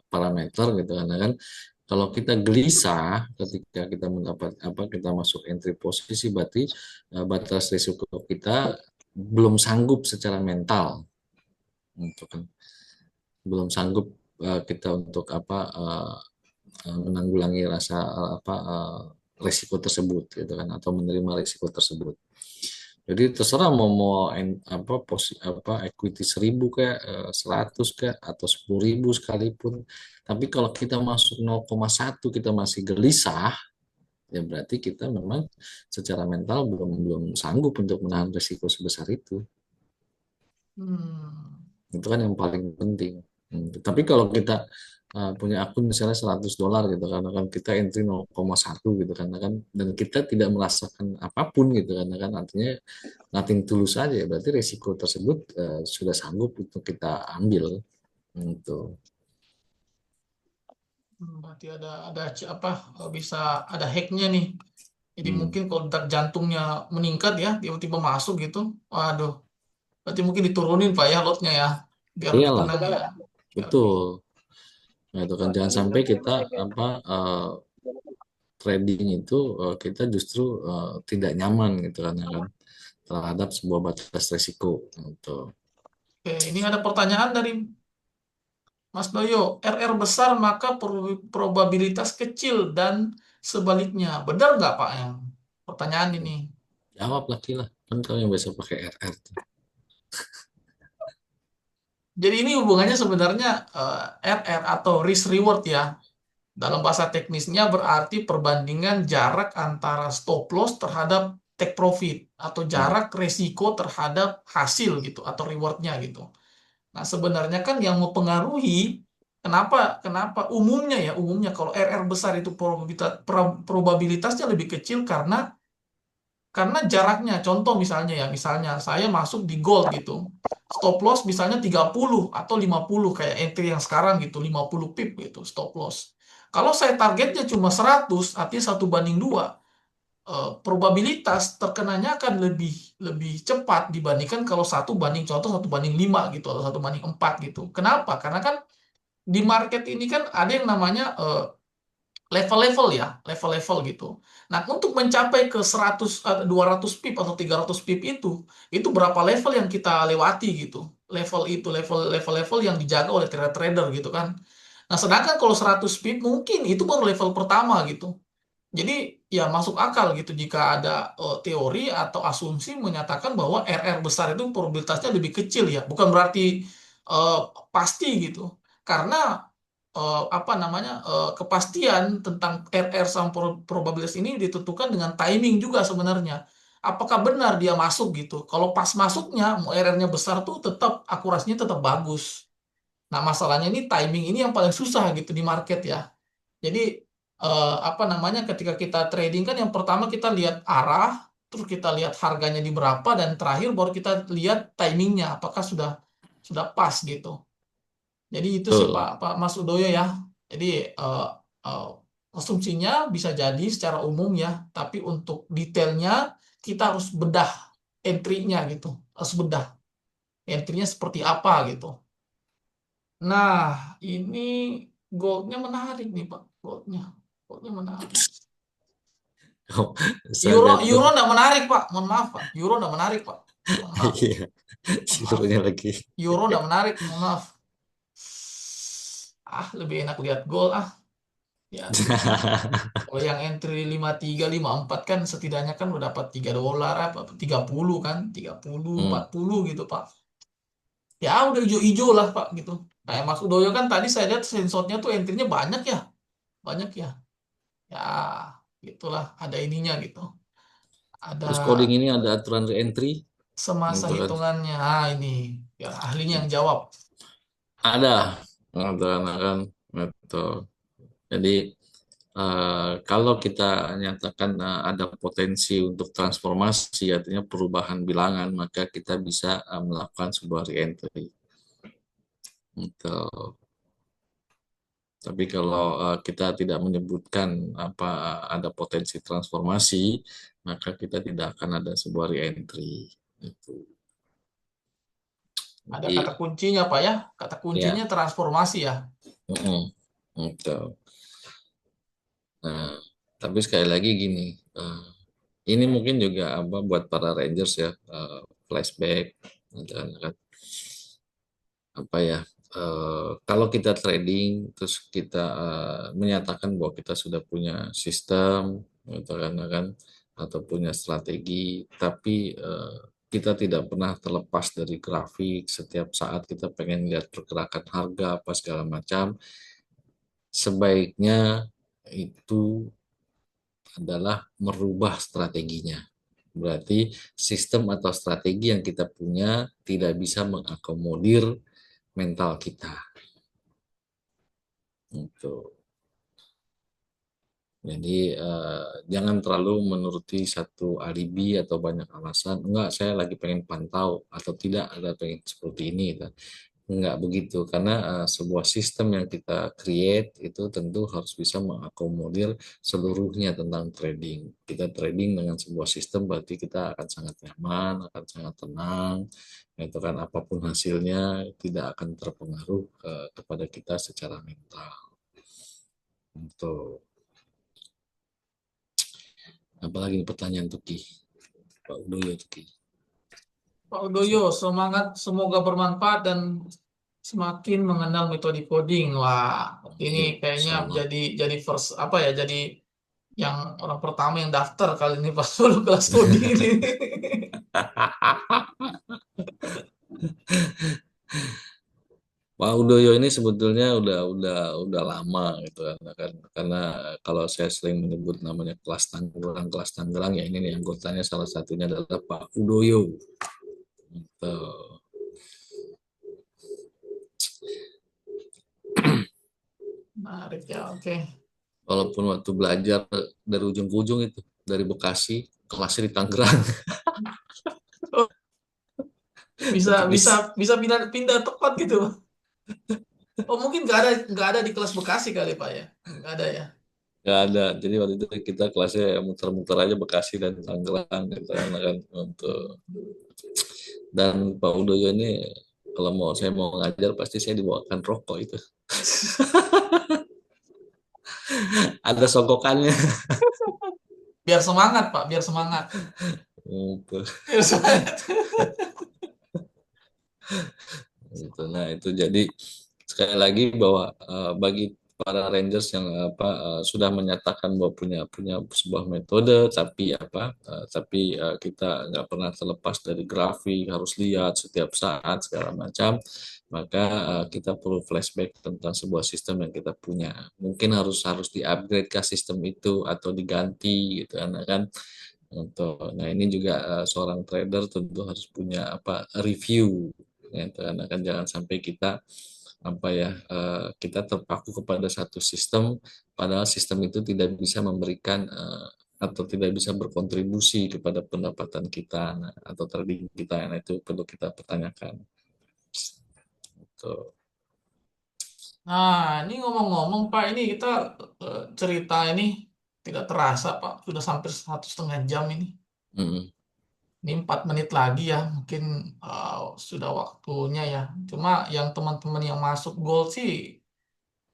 parameter gitu kan. Kalau kita gelisah ketika kita mendapat kita masuk entry posisi, berarti batas risiko kita belum sanggup secara mental, gitu kan. Belum sanggup kita untuk menanggulangi rasa risiko tersebut, gitu kan, atau menerima risiko tersebut. Jadi terserah equity 1.000 kayak 100 kayak atau 10.000 sekalipun. Tapi kalau kita masuk 0,1 kita masih gelisah, ya berarti kita memang secara mental belum belum sanggup untuk menahan risiko sebesar itu. Hmm. Itu kan yang paling penting. Tapi kalau kita punya akun misalnya 100 dolar gitu kan kita entry 0,1 gitu kan dan kita tidak merasakan apapun gitu kan artinya nothing tulus saja ya berarti risiko tersebut sudah sanggup untuk kita ambil gitu. Berarti apa bisa ada hacknya nih. Jadi Hmm. mungkin kalau detak jantungnya meningkat ya, tiba-tiba masuk gitu. Waduh, berarti mungkin diturunin Pak ya lotnya ya, biar lebih Iyalah tenang ya. Oke, oke. betul Itu kan jangan sampai kita trading itu kita justru tidak nyaman gitu kan ya kan terhadap sebuah batas risiko gitu. Oke, ini ada pertanyaan dari Mas Doyo. RR besar maka probabilitas kecil dan sebaliknya. Benar nggak Pak yang pertanyaan ini? Jawab lagi lah kan kalau yang biasa pakai RR tuh. Jadi ini hubungannya sebenarnya RR atau risk reward ya. Dalam bahasa teknisnya berarti perbandingan jarak antara stop loss terhadap take profit atau Hmm, jarak resiko terhadap hasil gitu atau rewardnya gitu. Nah, sebenarnya kan yang mempengaruhi kenapa kenapa umumnya kalau RR besar itu probabilitasnya lebih kecil karena jaraknya. Contoh misalnya saya masuk di gold gitu. Stop loss misalnya 30 atau 50 kayak entry yang sekarang gitu, 50 pip gitu stop loss. Kalau saya targetnya cuma 100, artinya 1:2, probabilitas terkenanya akan lebih lebih cepat dibandingkan kalau 1:5 gitu atau 1:4 gitu. Kenapa? Karena kan di market ini kan ada yang namanya level-level ya, level-level gitu. Nah, untuk mencapai ke 100, 200 pip atau 300 pip itu berapa level yang kita lewati gitu. Level itu, level-level yang dijaga oleh trader-trader gitu kan. Nah, sedangkan kalau 100 pip mungkin itu baru level pertama gitu. Jadi ya masuk akal gitu jika ada teori atau asumsi menyatakan bahwa RR besar itu probabilitasnya lebih kecil ya. Bukan berarti eh, pasti gitu. Karena apa namanya kepastian tentang RR sama probabilitas ini ditentukan dengan timing juga sebenarnya. Apakah benar dia masuk gitu? Kalau pas masuknya mau RR-nya besar tuh tetap akurasinya tetap bagus. Nah, masalahnya ini timing ini yang paling susah gitu di market ya. Jadi apa namanya ketika kita trading kan yang pertama kita lihat arah, terus kita lihat harganya di berapa dan terakhir baru kita lihat timingnya apakah sudah pas gitu. Jadi itu sih betul. Pak Mas Udoyo ya. Jadi eh, eh, asumsinya bisa jadi secara umum ya, tapi untuk detailnya kita harus bedah entry-nya gitu. Harus bedah entry-nya seperti apa gitu. Nah, ini goldnya menarik nih Pak. Goldnya menarik. Oh, saya lihat tuh. Euro nggak menarik Pak. Mohon maaf Pak. Euro nggak menarik Pak. Mohon maaf. Iya, Mohon maaf. seluruhnya lagi. Euro nggak menarik. Mohon maaf. Lebih enak lihat gold ya. Kalau yang entry 53 54 kan setidaknya kan udah dapat $3 apa 30 kan, 30 Hmm. 40 gitu Pak. Ya udah hijau-hijau lah Pak gitu. Kayak Mas Udoyo kan tadi saya lihat screenshotnya tuh entry-nya banyak ya. Banyak ya. Ya, gitulah ada ininya gitu. Ada Terus coding ini ada aturan re-entry semasa gitu kan. hitungannya. Ini biar ahlinya yang jawab. Ada aturan kan gitu. Jadi kalau kita nyatakan ada potensi untuk transformasi, artinya perubahan bilangan, maka kita bisa melakukan sebuah re-entry. Gitu. Tapi kalau kita tidak menyebutkan apa ada potensi transformasi, maka kita tidak akan ada sebuah re-entry. Itu. Ada kata Jadi, kuncinya Pak ya. Kata ya, kuncinya transformasi ya. gitu. Nah, tapi sekali lagi gini, ini mungkin juga apa buat para Rangers ya, flashback, gitu kan. Apa ya, kalau kita trading terus kita menyatakan bahwa kita sudah punya sistem, gitu kan, atau punya strategi, tapi kita tidak pernah terlepas dari grafik. Setiap saat kita pengen lihat pergerakan harga apa segala macam, sebaiknya itu adalah merubah strateginya. Berarti sistem atau strategi yang kita punya tidak bisa mengakomodir mental kita. Gitu. Jadi jangan terlalu menuruti satu alibi atau banyak alasan. Enggak, saya lagi pengen pantau atau tidak ada pengen seperti ini. Gitu. Enggak begitu, karena sebuah sistem yang kita create itu tentu harus bisa mengakomodir seluruhnya tentang trading. Kita trading dengan sebuah sistem berarti kita akan sangat nyaman, akan sangat tenang. Itu kan apapun hasilnya tidak akan terpengaruh kepada kita secara mental. Untuk apalagi pertanyaan Tuki, Pak Udoyo Tuki. Pak Udoyo, semangat, semoga bermanfaat dan semakin mengenal metode coding. Wah, ini kayaknya Insya Allah. jadi first apa ya? Jadi yang orang pertama yang daftar kali ini pas dulu kelas coding ini. Pak Udoyo ini sebetulnya udah lama gitu kan, karena kalau saya sering menyebut namanya kelas Tangerang ya ini nih anggotanya salah satunya adalah Pak Udoyo. Gitu. Menarik ya, oke. Walaupun waktu belajar dari ujung ke ujung itu dari Bekasi kelasnya di Tangerang Oh, bisa untuk bisa bis bisa pindah pindah tempat gitu. Oh, mungkin nggak ada di kelas Bekasi kali Pak ya? Nggak ada ya? nggak ada. Jadi waktu itu kita kelasnya ya muter-muter aja Bekasi dan Tangerang gitu kan untuk dan Pak Udoyo ini kalau saya mau ngajar pasti saya dibawakan rokok itu. Ada sogokannya. Biar semangat Pak, biar semangat. Gitu. Biar semangat. Gitu. Nah, itu jadi sekali lagi bahwa bagi para Rangers yang sudah menyatakan bahwa punya punya sebuah metode tapi kita nggak pernah terlepas dari grafik harus lihat setiap saat segala macam maka kita perlu flashback tentang sebuah sistem yang kita punya mungkin harus harus di-upgrade ke sistem itu atau diganti gitu kan untuk nah ini juga seorang trader tentu harus punya review ya, karena kan jangan sampai kita kita terpaku kepada satu sistem padahal sistem itu tidak bisa memberikan atau tidak bisa berkontribusi kepada pendapatan kita atau trading kita nah itu perlu kita pertanyakan. Tuh. Nah, ini ngomong-ngomong Pak, ini kita cerita ini tidak terasa Pak, sudah sampai 1,5 jam ini. Mm-mm. Ini 4 menit lagi ya, mungkin sudah waktunya ya. Cuma yang teman-teman yang masuk gold sih,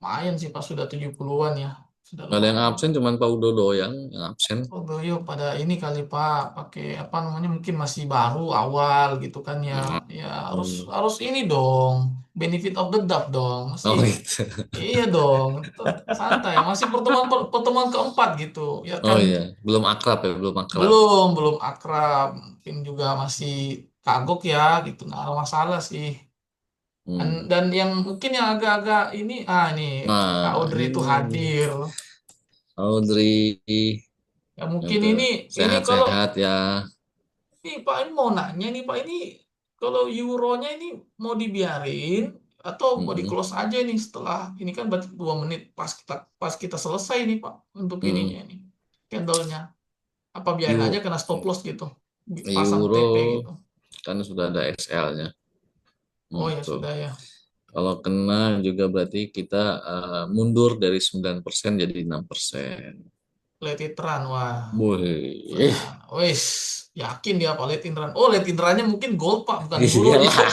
lumayan sih Pak, sudah 70-an ya. Sudah Nggak ada yang lumayan. absen cuman Pak Udodo yang absen. Oh, yuk pada ini kali Pak, pakai apa namanya mungkin masih baru awal gitu kan ya. Ya harus Mm. harus ini dong, benefit of the doubt dong. Masih Oh gitu. iya dong, santai. Masih pertemuan pertemuan keempat gitu, ya Oh kan? iya, belum akrab ya, belum akrab. Belum akrab, mungkin juga masih kagok ya gitu. Nah, masalah sih. Hmm. Dan yang mungkin yang agak-agak ini, ini Kak Nah, Audrey itu ini hadir. Audrey Ya mungkin itu ini kalau sehat-sehat ya. Nih Pak, ini mau nanya nih Pak, ini kalau euronya ini mau dibiarin atau mau di Mm-mm. close aja nih setelah ini kan berarti 2 menit pas kita selesai nih Pak untuk ininya Mm-mm. ini candlenya. Apa biarin aja Eu- kena stop loss gitu, pasang Euro TP gitu. kan sudah ada XL-nya. Oh ya Untuk sudah ya, kalau kena juga berarti kita mundur dari 9% jadi 6%. let it run. Wah, Wih, nah, wes yakin dia Pak let it run. Oh let it runnya mungkin gold Pak, bukan euro dia. iyalah.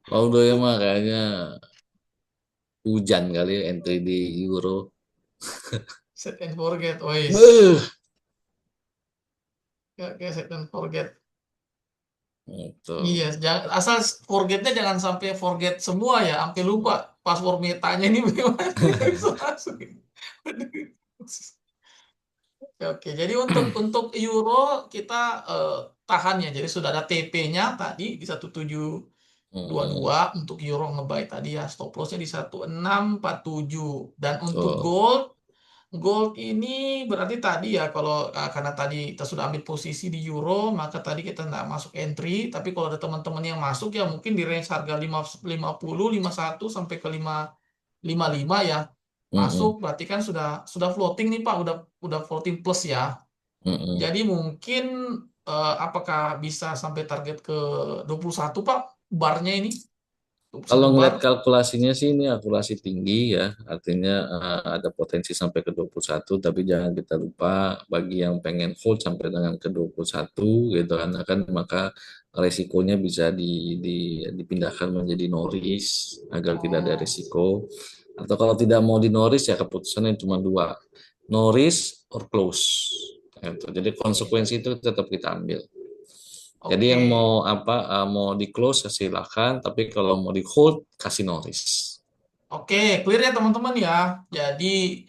Paudo ya mah kayaknya hujan kali ya entry di Euro. Set and forget, wes. Beuh. Oke, set and forget. Gitu. Iya, asal forgetnya jangan sampai forget semua ya, sampai lupa password metanya ini bagaimana nggak bisa masuk. Aduh. Oke, oke. Jadi untuk euro kita eh, tahan ya. Jadi sudah ada TP-nya tadi di 1722 Mm-mm. untuk euro ngebuy tadi ya. Stop loss-nya di 1647. Dan untuk Tuh. gold Gold ini berarti tadi ya kalau karena tadi kita sudah ambil posisi di euro maka tadi kita nggak masuk entry tapi kalau ada teman-teman yang masuk ya mungkin di range harga 50 51 sampai ke 555 ya masuk Mm-mm. berarti kan sudah floating nih Pak udah floating plus ya Mm-mm. jadi mungkin apakah bisa sampai target ke 21 Pak barnya ini 21 Kalau bar. ngeliat kalkulasinya sih ini akurasi tinggi ya, artinya ada potensi sampai ke 21, tapi jangan kita lupa bagi yang pengen hold sampai dengan ke 21 gitu kan maka resikonya bisa dipindahkan menjadi no risk agar tidak ada Oh, risiko. Atau kalau tidak mau di no risk ya keputusannya cuma dua, no risk or close. Gitu. Jadi konsekuensi itu tetap kita ambil. Jadi Oke. yang mau apa mau di close silakan, tapi kalau mau di hold kasih no risk. Oke, clear ya teman-teman ya. Jadi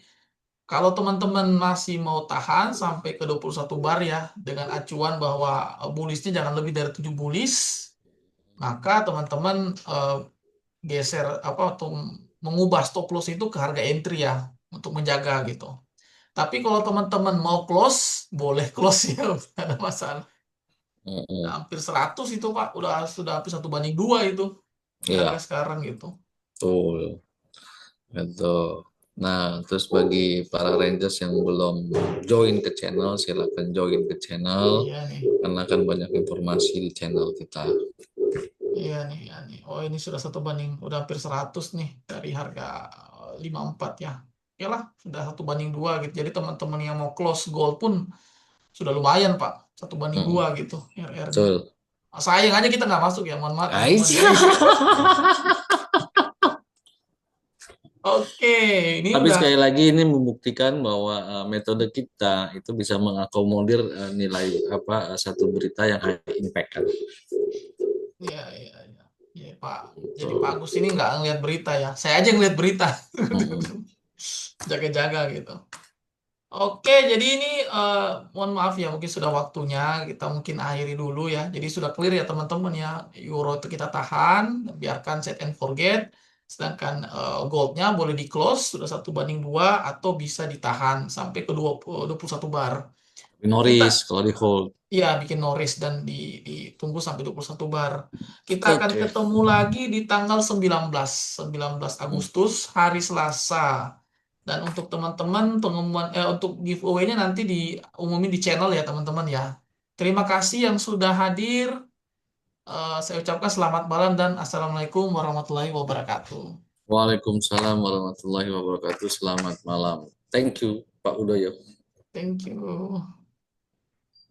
kalau teman-teman masih mau tahan sampai ke 21 bar ya dengan acuan bahwa bullish-nya jangan lebih dari 7 bullish, maka teman-teman geser apa atau mengubah stop loss itu ke harga entry ya untuk menjaga gitu. Tapi kalau teman-teman mau close, boleh close ya, nggak ada masalah. Udah Mm-mm. hampir 100 itu Pak, sudah hampir 1/2 itu di harga Iya, sekarang gitu. betul. Gitu. Nah, terus bagi para Rangers yang belum join ke channel, silakan join ke channel Iya nih, karena akan banyak informasi di channel kita. iya nih, iya nih. Oh ini sudah udah hampir 100 nih dari harga 54 ya. Ya lah, sudah 1/2 gitu. Jadi teman-teman yang mau close gold pun sudah lumayan Pak, 1/2 Mm-mm. gitu RR-nya. Betul. Sayang aja kita nggak masuk ya, mohon maaf teman-teman ya. Aisyah. Oke, ini Tapi udah. sekali lagi ini membuktikan bahwa metode kita itu bisa mengakomodir nilai apa satu berita yang high impact kan. Iya, iya, iya. Iya, Pak. Jadi Pak Betul. Agus ini nggak ngelihat berita ya. Saya aja yang ngelihat berita. Mm-mm. Jaga-jaga gitu. Oke, jadi ini mohon maaf ya, mungkin sudah waktunya kita mungkin akhiri dulu ya. Jadi sudah clear ya teman-teman ya. Euro itu kita tahan, biarkan set and forget. Sedangkan goldnya boleh di close sudah 1/2 atau bisa ditahan sampai ke 21 bar. Kita Minoris kalau di hold. Iya, bikin noris dan ditunggu sampai 21 bar. Kita akan Oke. ketemu lagi di tanggal 19 Mm. Agustus, hari Selasa. Dan untuk teman-teman, untuk giveaway-nya nanti diumumin di channel ya, teman-teman ya. Terima kasih yang sudah hadir. Saya ucapkan selamat malam dan Assalamualaikum warahmatullahi wabarakatuh. Waalaikumsalam warahmatullahi wabarakatuh. Selamat malam. Thank you, Pak Udoyo. Thank you.